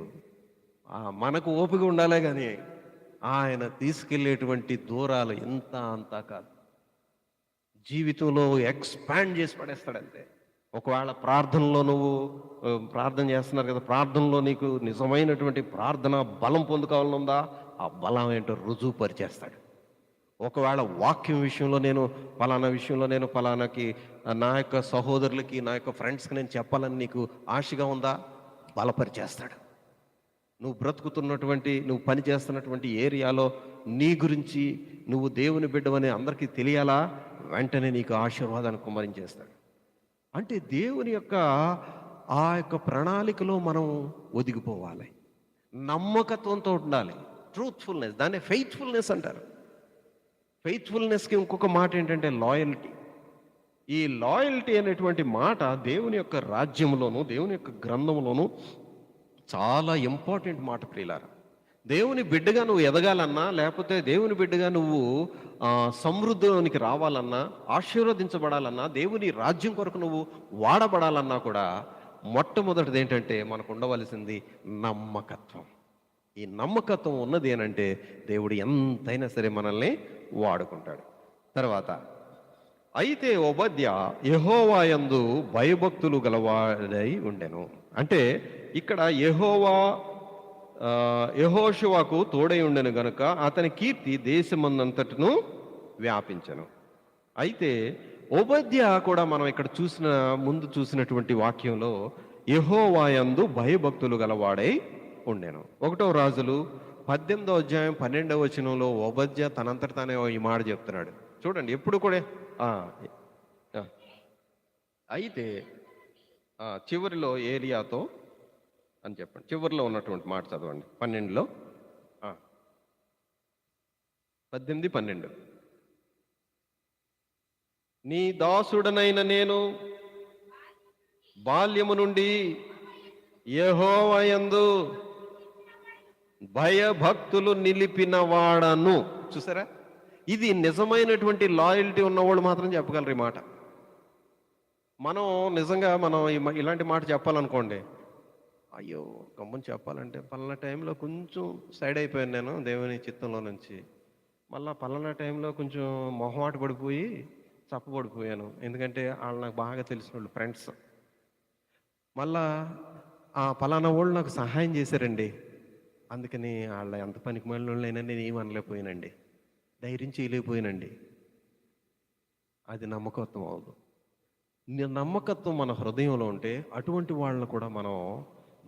మనకు ఓపిక ఉండాలే కానీ ఆయన తీసుకెళ్ళేటువంటి దూరాలు ఇంత అంతా కాదు. జీవితంలో ఎక్స్పాండ్ చేసి పడేస్తాడంతే. ఒకవేళ ప్రార్థనలో నువ్వు ప్రార్థన చేస్తున్నారు కదా, ప్రార్థనలో నీకు నిజమైనటువంటి ప్రార్థన బలం పొందుకోవాలనుందా, ఆ బలం ఏంటో రుజువు పరిచేస్తాడు. ఒకవేళ వాక్యం విషయంలో నేను పలానాకి నా యొక్క సహోదరులకి, నా యొక్క ఫ్రెండ్స్కి నేను చెప్పాలని నీకు ఆశగా ఉందా, బలపరిచేస్తాడు. నువ్వు బ్రతుకుతున్నటువంటి, నువ్వు పని చేస్తున్నటువంటి ఏరియాలో నీ గురించి, నువ్వు దేవుని బిడ్డవని అందరికీ తెలియాలా, వెంటనే నీకు ఆశీర్వాదాన్ని కుమ్మరించేస్తాడు. అంటే దేవుని యొక్క ఆ యొక్క ప్రణాళికలో మనం ఒదిగిపోవాలి, నమ్మకత్వంతో ఉండాలి. ట్రూత్ఫుల్నెస్, దాన్ని ఫెయిత్ఫుల్నెస్ అంటారు. ఫెయిత్ఫుల్నెస్కి ఇంకొక మాట ఏంటంటే లాయల్టీ. ఈ లాయల్టీ అనేటువంటి మాట దేవుని యొక్క రాజ్యంలోను, దేవుని యొక్క గ్రంథంలోను చాలా ఇంపార్టెంట్ మాట ప్రియులారా. దేవుని బిడ్డగా నువ్వు ఎదగాలన్నా, లేకపోతే దేవుని బిడ్డగా నువ్వు సమృద్ధిలోనికి రావాలన్నా, ఆశీర్వదించబడాలన్నా, దేవుని రాజ్యం కొరకు నువ్వు వాడబడాలన్నా కూడా మొట్టమొదటిది ఏంటంటే మనకు ఉండవలసింది నమ్మకత్వం. ఈ నమ్మకత్వం ఉన్నది ఏనంటే దేవుడు ఎంతైనా సరే మనల్ని వాడుకుంటాడు. తర్వాత అయితే ఓబద్య యెహోవా యందు భయభక్తులు గలవాడై ఉండెను. అంటే ఇక్కడ యెహోషువకు తోడై ఉండెను గనుక అతని కీర్తి దేశమందంతటను వ్యాపించెను. అయితే ఓబద్య కూడా మనం ఇక్కడ ముందు చూసినటువంటి వాక్యంలో యెహోవా యందు భయభక్తులు గలవాడై ఉండెను. 1వ రాజులు 18వ అధ్యాయం 12వ వచనంలో ఓబద్య తనంతట తానే ఈ మాట చెప్తున్నాడు. చూడండి, ఎప్పుడు కూడా అయితే చివరిలో ఏలియాతో అని చెప్పండి, చివరిలో ఉన్నటువంటి మాట చదవండి. 12లో 18, 12. నీ దాసుడనైన నేను బాల్యము నుండి యెహోవా యందు భయభక్తులు నిలిపిన వాడను. చూసారా, ఇది నిజమైనటువంటి లాయల్టీ ఉన్నవాళ్ళు మాత్రం చెప్పగలరు ఈ మాట. మనం నిజంగా ఇలాంటి మాట చెప్పాలనుకోండి, అయ్యో గమ్ముని చెప్పాలంటే పలానా టైంలో కొంచెం సైడ్ అయిపోయాను నేను దేవుని చిత్తంలో నుంచి, మళ్ళీ పలానా టైంలో కొంచెం మొహమాట పడిపోయి చప్పబడిపోయాను, ఎందుకంటే వాళ్ళు నాకు బాగా తెలిసిన వాళ్ళు ఫ్రెండ్స్, మళ్ళా పలానా వాళ్ళు నాకు సహాయం చేశారండి, అందుకని వాళ్ళ ఎంత పనికి మళ్ళీ నేను ఏం అనలేకపోయానండి, ధైర్యం చేయలేకపోయానండి. అది నమ్మకత్వం అవ్వదు. నమ్మకత్వం మన హృదయంలో ఉంటే అటువంటి వాళ్ళని కూడా మనం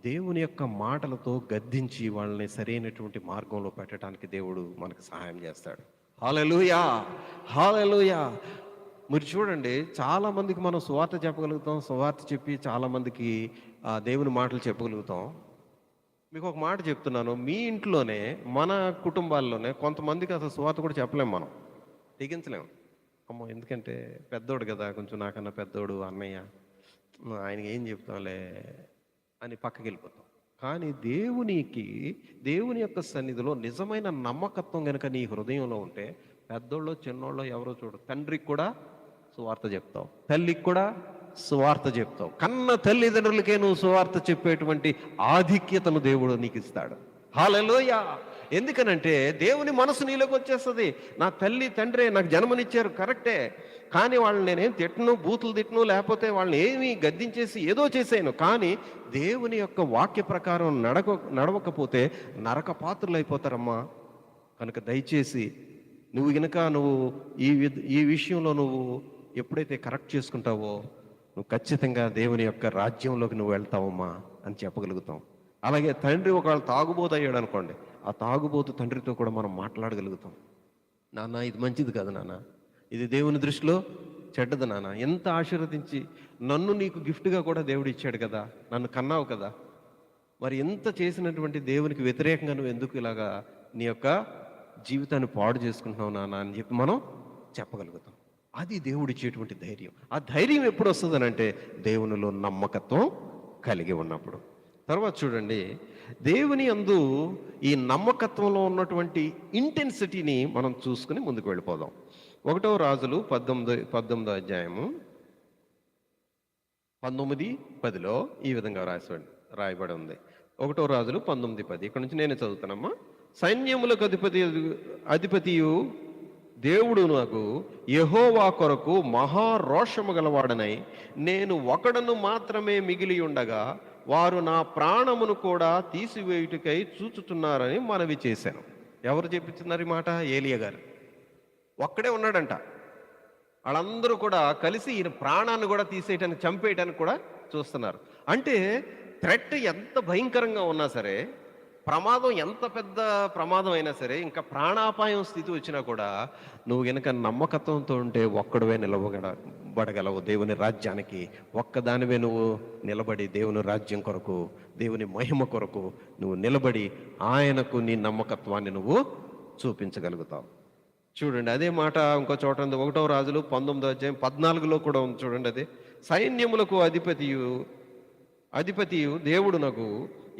దేవుని యొక్క మాటలతో గద్దించి వాళ్ళని సరైనటువంటి మార్గంలో పెట్టడానికి దేవుడు మనకు సహాయం చేస్తాడు. హల్లెలూయా, హల్లెలూయా. మీరు చూడండి, చాలామందికి మనం సువార్త చెప్పగలుగుతాం, సువార్త చెప్పి చాలామందికి దేవుని మాటలు చెప్పగలుగుతాం. మీకు ఒక మాట చెప్తున్నాను, మీ ఇంట్లోనే, మన కుటుంబాల్లోనే కొంతమందికి అసలు సువార్త కూడా చెప్పలేము, మనం తెగించలేము. అమ్మో, ఎందుకంటే పెద్దోడు కదా, కొంచెం నాకన్నా పెద్దోడు, అన్నయ్య, ఆయనకి ఏం చెప్తాంలే అని పక్కకి వెళ్ళిపోతాం. కానీ దేవుని యొక్క సన్నిధిలో నిజమైన నమ్మకత్వం కనుక నీ హృదయంలో ఉంటే, పెద్దోళ్ళు చిన్నోళ్ళు ఎవరో చూడు, తండ్రికి కూడా సువార్త చెప్తావు, తల్లికి కూడా సువార్త చెప్తావు. కన్న తల్లిదండ్రులకే నువ్వు సువార్త చెప్పేటువంటి ఆధిక్యతను దేవుడు నీకు ఇస్తాడు. హల్లెలూయా. ఎందుకనంటే దేవుని మనసు నీలోకి వచ్చేస్తుంది. నా తల్లి తండ్రి నాకు జన్మనిచ్చారు, కరెక్టే, కానీ వాళ్ళని నేనేం తిట్టను, బూతులు తిట్టను, లేకపోతే వాళ్ళని ఏమీ గద్దించేసి ఏదో చేసాను, కానీ దేవుని యొక్క వాక్య ప్రకారం నడవకపోతే నరక పాత్రలు అయిపోతారమ్మా. కనుక దయచేసి నువ్వు ఈ విషయంలో నువ్వు ఎప్పుడైతే కరెక్ట్ చేసుకుంటావో నువ్వు ఖచ్చితంగా దేవుని యొక్క రాజ్యంలోకి నువ్వు వెళ్తావమ్మా అని చెప్పగలుగుతాం. అలాగే తండ్రి ఒకవేళ తాగుబోతు అయ్యాడు అనుకోండి, ఆ తాగుబోతు తండ్రితో కూడా మనం మాట్లాడగలుగుతాం. నాన్న, ఇది మంచిది కాదు నాన్న, ఇది దేవుని దృష్టిలో చెడ్డది నాన్న, ఎంత ఆశీర్వదించి నన్ను నీకు గిఫ్ట్గా కూడా దేవుడు ఇచ్చాడు కదా, నన్ను కన్నావు కదా, మరి ఎంత చేసినటువంటి దేవునికి వ్యతిరేకంగా నువ్వు ఎందుకు ఇలాగా నీ యొక్క జీవితాన్ని పాడు చేసుకుంటున్నావు నాన్న అని చెప్పి మనం చెప్పగలుగుతాం. అది దేవుడు ఇచ్చేటువంటి ధైర్యం. ఆ ధైర్యం ఎప్పుడు వస్తుందనంటే దేవునిలో నమ్మకత్వం కలిగి ఉన్నప్పుడు. తర్వాత చూడండి, దేవుని యందు ఈ నమ్మకత్వంలో ఉన్నటువంటి ఇంటెన్సిటీని మనం చూసుకుని ముందుకు వెళ్ళిపోదాం. 1 రాజులు 18 అధ్యాయము 19-10లో ఈ విధంగా రాయబడి ఉంది. 1 రాజులు 19-10. ఇక్కడ నుంచి నేనే చదువుతానమ్మా. సైన్యములకు అధిపతియు దేవుడు నాకు యెహోవా కొరకు మహారోషము గలవాడనై నేను ఒకడను మాత్రమే మిగిలి ఉండగా వారు నా ప్రాణమును కూడా తీసివేయుటకై చూచుతున్నారని మనవి చేశాను. ఎవరు చెప్తున్నారు ఈ మాట? ఏలియా గారు. ఒక్కడే ఉన్నాడంట. వాళ్ళందరూ కూడా కలిసి ఈయన ప్రాణాన్ని కూడా తీసేయటానికి, చంపేయటానికి కూడా చూస్తున్నారు. అంటే థ్రెట్ ఎంత భయంకరంగా ఉన్నా సరే, ప్రమాదం ఎంత పెద్ద ప్రమాదం అయినా సరే, ఇంకా ప్రాణాపాయం స్థితి వచ్చినా కూడా నువ్వు గనక నమ్మకత్వంతో ఉంటే ఒక్కడవే నిలబడగలవు దేవుని రాజ్యానికి. ఒక్కదానివే నువ్వు నిలబడి దేవుని రాజ్యం కొరకు, దేవుని మహిమ కొరకు నువ్వు నిలబడి ఆయనకు నీ నమ్మకత్వాన్ని నువ్వు చూపించగలుగుతావు. చూడండి, అదే మాట ఇంకో చోట ఉంది. 1 రాజులు 19 అధ్యాయం 14లో కూడా ఉంది. చూడండి, అదే సైన్యములకు అధిపతియు దేవుడు నాకు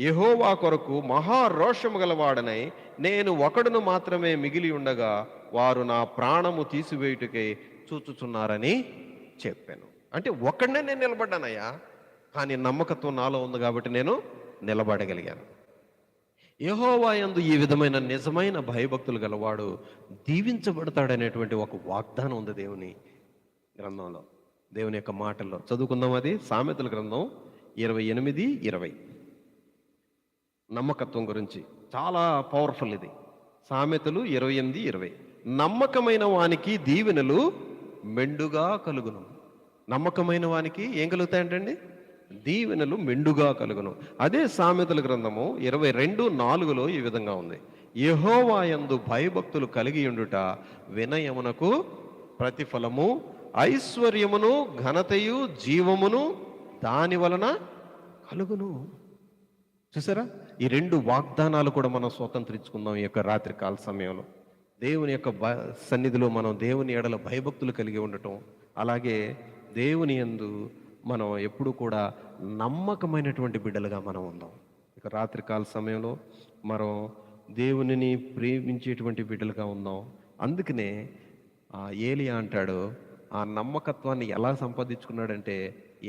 యెహోవా కొరకు మహారోషము గలవాడనై నేను ఒకడును మాత్రమే మిగిలి ఉండగా వారు నా ప్రాణము తీసివేయుటకై చూచుచున్నారని చెప్పాను. అంటే ఒక్కడనే నేను నిలబడ్డానయ్యా, కానీ నమ్మకత్వం నాలో ఉంది కాబట్టి నేను నిలబడగలిగాను. యెహోవా యందు ఈ విధమైన నిజమైన భయభక్తులు గలవాడు దీవించబడతాడనేటువంటి ఒక వాగ్దానం ఉంది దేవుని గ్రంథంలో, దేవుని యొక్క మాటల్లో. చదువుకుందాం. అది సామెతల గ్రంథం 28-20 నమ్మకత్వం గురించి చాలా పవర్ఫుల్ ఇది. సామెతలు 28-20. నమ్మకమైన వానికి దీవెనలు మెండుగా కలుగును. నమ్మకమైన వానికి ఏం కలుగుతాయంటండి? దీవెనలు మెండుగా కలుగును. అదే సామెతల గ్రంథము 22:4లో ఈ విధంగా ఉంది. యెహోవా యందు భయభక్తులు కలిగి ఉండుట వినయమునకు ప్రతిఫలము, ఐశ్వర్యమును ఘనతయు జీవమును దాని వలన కలుగును. చూసారా, ఈ 2 వాగ్దానాలు కూడా మనం స్వతంత్రించుకుందాం ఈ యొక్క రాత్రికాల సమయంలో. దేవుని యొక్క సన్నిధిలో మనం దేవుని ఎడల భయభక్తులు కలిగి ఉండటం, అలాగే దేవుని యందు మనం ఎప్పుడు కూడా నమ్మకమైనటువంటి బిడ్డలుగా మనం ఉందాం. ఇక రాత్రికాల సమయంలో మనం దేవునిని ప్రేమించేటువంటి బిడ్డలుగా ఉందాం. అందుకనే ఏలియా అంటాడు, ఆ నమ్మకత్వాన్ని ఎలా సంపాదించుకున్నాడంటే,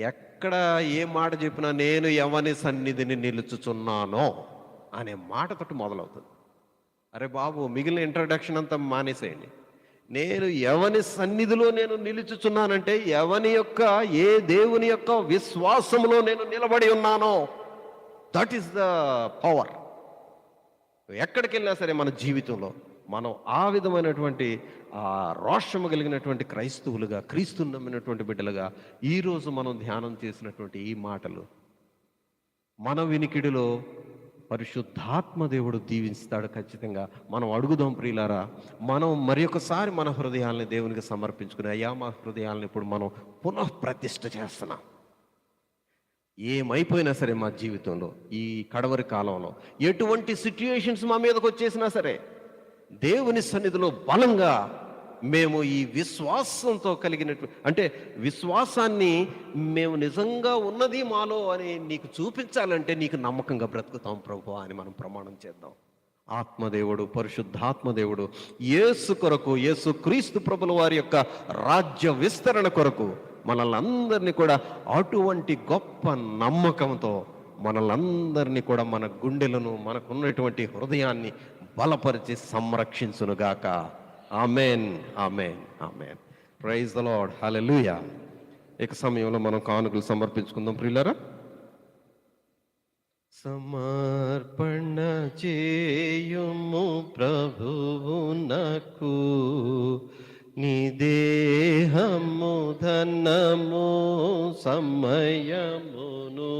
ఎక్కడ ఏ మాట చెప్పినా నేను ఎవని సన్నిధిని నిలుచుచున్నానో అనే మాటతోటి మొదలవుతుంది. అరే బాబు, మిగిలిన ఇంట్రడక్షన్ అంతా మానేసేయండి. నేను ఎవని సన్నిధిలో నేను నిలుచుచున్నానంటే, ఎవని యొక్క, ఏ దేవుని యొక్క విశ్వాసంలో నేను నిలబడి ఉన్నానో, దట్ ఈస్ ద పవర్. ఎక్కడికి వెళ్ళినా సరే మన జీవితంలో మనం ఆ విధమైనటువంటి రోషము కలిగినటువంటి క్రైస్తవులుగా, క్రీస్తుని నమ్మినటువంటి బిడ్డలుగా ఈరోజు మనం ధ్యానం చేసినటువంటి ఈ మాటలు మన వినికిడిలో పరిశుద్ధాత్మ దేవుడు దీవిస్తాడు ఖచ్చితంగా. మనం అడుగుదాం ప్రియులారా. మనం మరి ఒకసారి మన హృదయాల్ని దేవునికి సమర్పించుకుని, అయ్యా మా హృదయాలను ఇప్పుడు మనం పునఃప్రతిష్ఠ చేస్తున్నాం. ఏమైపోయినా సరే మా జీవితంలో ఈ కడవరి కాలంలో ఎటువంటి సిచ్యుయేషన్స్ మా మీదకి వచ్చేసినా సరే, దేవుని సన్నిధిలో బలంగా మేము ఈ విశ్వాసంతో అంటే విశ్వాసాన్ని మేము నిజంగా ఉన్నది మాలో అని నీకు చూపించాలంటే నీకు నమ్మకంగా బ్రతుకుతాం ప్రభువా అని మనం ప్రమాణం చేద్దాం. ఆత్మదేవుడు, పరిశుద్ధాత్మదేవుడు యేసు కొరకు, యేసు క్రీస్తు ప్రభుల వారి యొక్క రాజ్య విస్తరణ కొరకు మనల్ని అందరినీ కూడా అటువంటి గొప్ప నమ్మకంతో మనల్ని కూడా మన గుండెలను, మనకున్నటువంటి హృదయాన్ని బలపరిచి సంరక్షించునుగాక. Amen, amen, amen. Praise the Lord, hallelujah. ఇక సమయంలో మనం కానుకలు సమర్పించుకుందాం ప్రియులారా. సమర్పణ చేయుము ప్రభువునకు, నీ దేహము ధనము సమయమును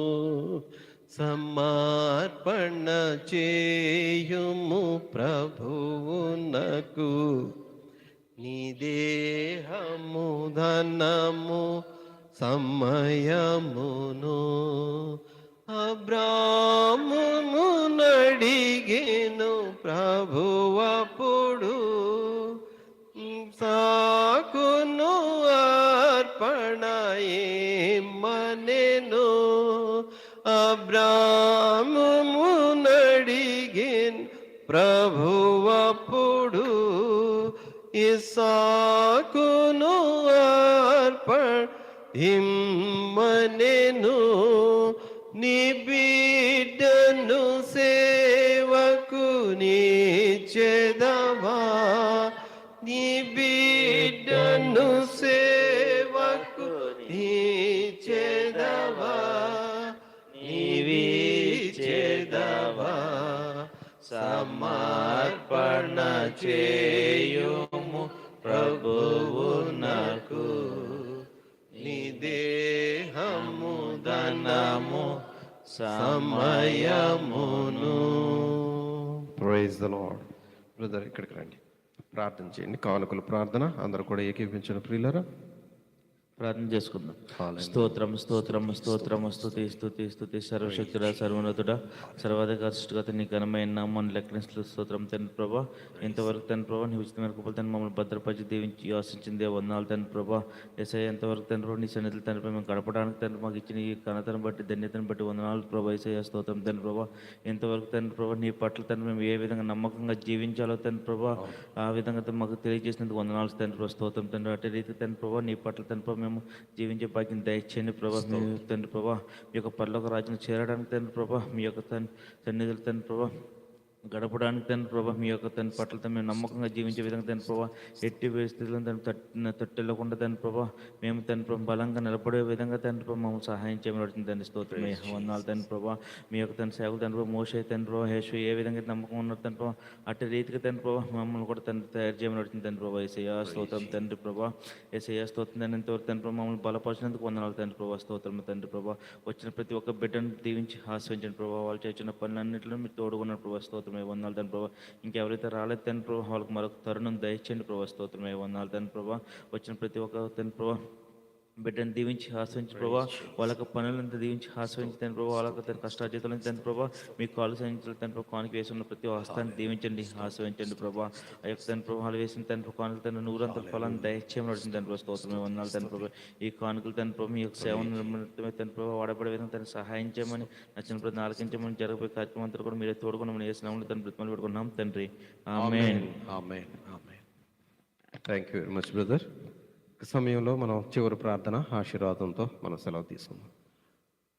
సమర్పణ చేయుము ప్రభువునకు, నీ దేహము ధనము సమయమును. అబ్రామును నడిగెను ప్రభువప్పుడు, సాకును అర్పణ ఏమనెను. ఇస్సాకును అర్పణిమ్మనెను, నీ బిడ్డను సేవకు నీచెదవా, నీ బిడ్డను సేవకు నీచెదవా, నీవిచెదవా, సమర్పణ చేయుము ప్రభువునకు, నీ దేహము ధనము సమయమును. Praise the lord. బ్రదర్ ఇక్కడికి రండి, ప్రార్థన చేయండి. కానుకలు ప్రార్థన అందరూ కూడా ఏకీపించిన ప్రియులరా ప్రార్థన చేసుకుందాం. స్తోత్రం స్తోత్రం స్తోత్రం స్తుతి స్తుతి స్తుతి సర్వశక్తుడా సర్వోన్నతుడా సర్వాధికార సృష్టిగత నీ ఘనమైన నామాన్ని లెక్కనిస్తూ స్తోత్రం తండ్రి ప్రభా. ఎంతవరకు తండ్రి ప్రభా నీ ఉచితమైన కృపలు తండ్రి మమ్మల్ని భద్రపరిచి దీవించి ఆశించిందే వందనాలు తండ్రి ప్రభా. ఎస్ఐ ఎంతవరకు తండ్రి ప్రభా నీ సన్నిధులు తండ్రి ప్రభా మేము గడపడానికి తండ్రి మాకు ఇచ్చిన ఈ ఘనతను బట్టి ధన్యతను బట్టి వందనాలు ప్రభా. ఎస్ఐ స్తోత్రం తండ్రి ప్రభా. ఎంతవరకు తండ్రి ప్రభా నీ పట్ల తండ్రి మేము ఏ విధంగా నమ్మకంగా జీవించాలో తండ్రి ప్రభా ఆ విధంగా మాకు తెలియజేసినందుకు వందనాలు తండ్రి ప్రభా. స్తోత్రం తండ్రి. అటు రీతి తండ్రి ప్రభా నీ పట్ల తండ్రి ప్రభా మేము జీవించే భాగ్యం దయచేయండి ప్రభా. మీ తండ్రి ప్రభా మీ యొక్క పరలోక రాజ్యం చేరడానికి తండ్రి ప్రభా మీ యొక్క సన్నిధులు తండ్రి ప్రభా గడపడానికి తండ్రి ప్రభా మీ యొక్క తండ్రి పట్ల మేము నమ్మకంగా జీవించే విధంగా తండ్రి ప్రభా ఎట్టి పరిస్థితులను తట్టెళ్ళకుండా తండ్రి ప్రభా మేము తండ్రి ప్రభా బలంగా నిలబడే విధంగా తండ్రి ప్రభా మమ్మల్ని సహాయం చేయబడుతుంది తండ్రి. స్తోత్రమే వందనాలు తండ్రి ప్రభా. మీ యొక్క తండ్రి సేవలు తండ్రి ప్రభా మోషే తండ్రి ప్రభా హేషు ఏ విధంగా నమ్మకం ఉన్నారు తండ్రి ప్రభా అట్టి రీతిగా తండ్రి ప్రభా మమ్మల్ని కూడా తండ్రి తయారు చేయబడుతుంది తండ్రి ప్రభా. ఏసయ్య స్తోత్రం తండ్రి ప్రభా. ఏసయ్య స్తోత్రం తండ్రి. ఎంతవరకు తండ్రి ప్రభా మమ్మల్ని బలపరిచినందుకు వందనాలు తండ్రి ప్రభా. స్తోత్రం తండ్రి ప్రభా. వచ్చిన ప్రతి ఒక్క బిడ్డను దీవించి ఆశ్రయించండి ప్రభా. వాళ్ళు చేసిన పనులన్నింటిలో మీరు తోడుకున్నారు ప్రభా. స్తోత్రమే వందనాలు తండ్రి ప్రభా. ఇంకెవరైతే రాలేదు తండ్రి ప్రభా వాళ్ళకి మరొక తరుణం దయచేయండి ప్రభా. స్తోత్రమే వందనాలు తండ్రి ప్రభా. వచ్చిన ప్రతి ఒక్క తండ్రి ప్రభా బిడ్డను దీవించి ఆశ్రయించి ప్రభా. వాళ్ళకి పనులంతా దీవించి ఆశ్రయించి తండ్రి ప్రభా. వాళ్ళకి తన కష్టాజీతాలను తండ్రి ప్రభా మీ కాలు సంచాలి తండ్రి ప్రభా. కానికి వేసి ఉన్న ప్రతి హస్తాన్ని దీవించండి ఆశ్రయించండి ప్రభా. ఆ యొక్క తండ్రి ప్రభా వాళ్ళు వేసిన తండ్రి కానుకలు తండ్రి నూరంత ఫలాన్ని దయచేయమని నడుస్తుంది తండ్రి ప్రభా. స్తోత్రమే వందనాలు తండ్రి ప్రభా. ఈ కానుకలు తండ్రి ప్రభా మీ యొక్క సేవను నిమిత్తమే తండ్రి ప్రభా వాడబడే విధంగా తను సహాయం చేయమని నచ్చిన ప్రతి ఆలకించమని జరగబోయే కార్యక్రమం అంతా కూడా మీరే తోడుకున్నామని వేసినామని తండ్రి బ్రతిమలు పెట్టుకున్నాం తండ్రి. Amen. Amen. Amen. Thank you very much brother. సమయంలో మనం చివరి ప్రార్థన ఆశీర్వాదంతో మనం సెలవు తీసుకుందాం.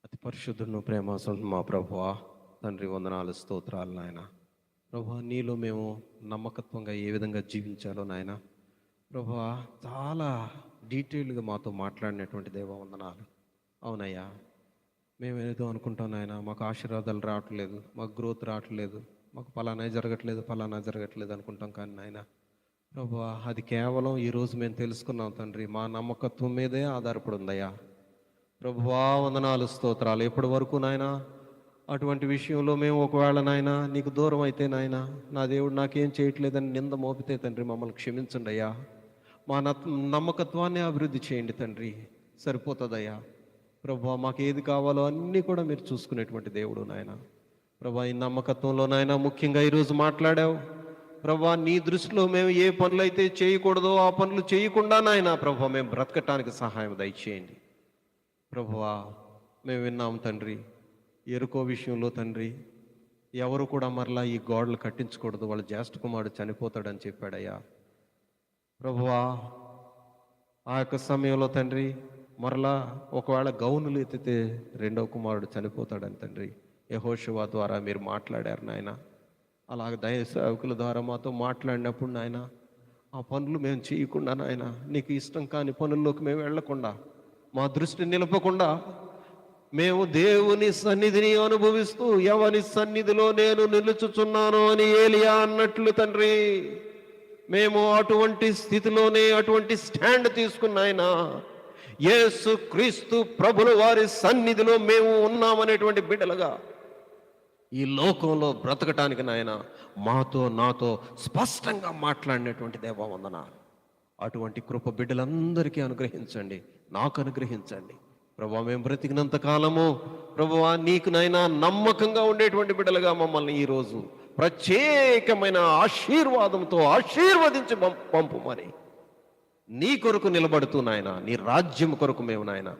అతి పరిశుద్ధులను ప్రేమాసం మా ప్రభువా తండ్రి వందనాలు స్తోత్రాలు నాయన. ప్రభువా నీలో మేము నమ్మకత్వంగా ఏ విధంగా జీవించాలో నాయన ప్రభువా చాలా డీటెయిల్గా మాతో మాట్లాడినటువంటి దేవ వందనాలు. అవునయ్యా మేము ఏదో అనుకుంటాం నాయన మాకు ఆశీర్వాదాలు రావట్లేదు, మాకు గ్రోత్ రావట్లేదు, మాకు ఫలానా జరగట్లేదు అనుకుంటాం. కానీ నాయన ప్రభువా అది కేవలం ఈరోజు మేము తెలుసుకున్నాం తండ్రి మా నమ్మకత్వం మీదే ఆధారపడి ఉందయ్యా. ప్రభువా వందనాలు స్తోత్రాలు. ఎప్పటి వరకు నాయన అటువంటి విషయంలో మేము ఒకవేళ నాయన నీకు దూరం అయితే నాయన నా దేవుడు నాకేం చేయట్లేదని నింద మోపితే తండ్రి మమ్మల్ని క్షమించండి అయ్యా. మా నమ్మకత్వాన్ని అభివృద్ధి చేయండి తండ్రి. సరిపోతుందయ్యా ప్రభువా. మాకు ఏది కావాలో అన్నీ కూడా మీరు చూసుకునేటువంటి దేవుడు నాయన. ప్రభువా ఈ నమ్మకత్వంలో నాయన ముఖ్యంగా ఈరోజు మాట్లాడావు ప్రభువా. నీ దృష్టిలో మేము ఏ పనులు అయితే చేయకూడదో ఆ పనులు చేయకుండా నాయన ప్రభువా మేము బ్రతకటానికి సహాయం దయచేయండి ప్రభువా. మేము విన్నాం తండ్రి ఎరుకో విషయంలో తండ్రి ఎవరు కూడా మరలా ఈ గోడలు కట్టించకూడదు, వాళ్ళ జ్యేష్ఠ కుమారుడు చనిపోతాడని చెప్పాడయ్యా ప్రభువా. ఆ యొక్క సమయంలో తండ్రి మరలా ఒకవేళ గౌనులు ఎత్తితే రెండవ కుమారుడు చనిపోతాడని తండ్రి యెహోషువ ద్వారా మీరు మాట్లాడారు నాయన. అలాగ దైవ సేవకుల ద్వారా మాతో మాట్లాడినప్పుడు నాయన ఆ పనులు మేము చేయకుండా నాయన నీకు ఇష్టం కాని పనుల్లోకి మేము వెళ్లకుండా మా దృష్టి నిలపకుండా మేము దేవుని సన్నిధిని అనుభవిస్తూ ఎవని సన్నిధిలో నేను నిలుచుచున్నాను అని ఏలియా అన్నట్లు తండ్రి మేము అటువంటి స్థితిలోనే అటువంటి స్టాండ్ తీసుకున్నాయన యేసు క్రీస్తు ప్రభుల వారి సన్నిధిలో మేము ఉన్నామనేటువంటి బిడ్డలుగా ఈ లోకంలో బ్రతకటానికి నాయన మాతో నాతో స్పష్టంగా మాట్లాడినటువంటి దేవా వందనాలు. అటువంటి కృప బిడ్డలందరికీ అనుగ్రహించండి, నాకు అనుగ్రహించండి ప్రభువా. మేము బ్రతికినంత కాలము ప్రభువా నీకు నైనా నమ్మకంగా ఉండేటువంటి బిడ్డలుగా మమ్మల్ని ఈరోజు ప్రత్యేకమైన ఆశీర్వాదంతో ఆశీర్వదించి పంపు మరి నీ కొరకు నిలబడుతూ నాయన నీ రాజ్యం కొరకు మేము నాయన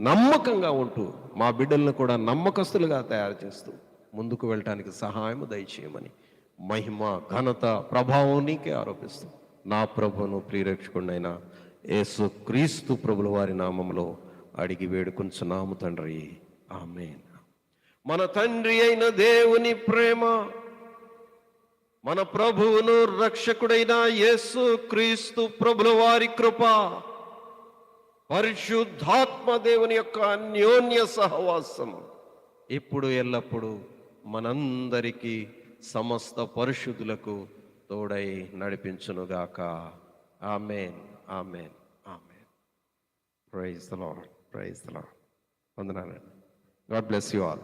నమ్మకంగా ఉంటూ మా బిడ్డలను కూడా నమ్మకస్తులుగా తయారు చేస్తూ ముందుకు వెళ్ళటానికి సహాయం దయచేయమని మహిమ ఘనత ప్రభావం నీకే ఆరోపిస్తూ నా ప్రభును ప్రియరక్షకుడైన యేసు క్రీస్తు ప్రభుల వారి నామములో అడిగి వేడుకొంచున్నాము తండ్రి, ఆమేన్. మన తండ్రి అయిన దేవుని ప్రేమ, మన ప్రభువును రక్షకుడైన యేసు క్రీస్తు ప్రభుల వారి కృప, పరిశుద్ధాత్మ దేవుని యొక్క అన్యోన్య సహవాసం ఇప్పుడు ఎల్లప్పుడూ మనందరికీ సమస్త పరిశుద్ధులకు తోడై నడిపించునుగాక. Amen, amen, amen. Praise the Lord, praise the Lord. వందనాలండి. God bless you all.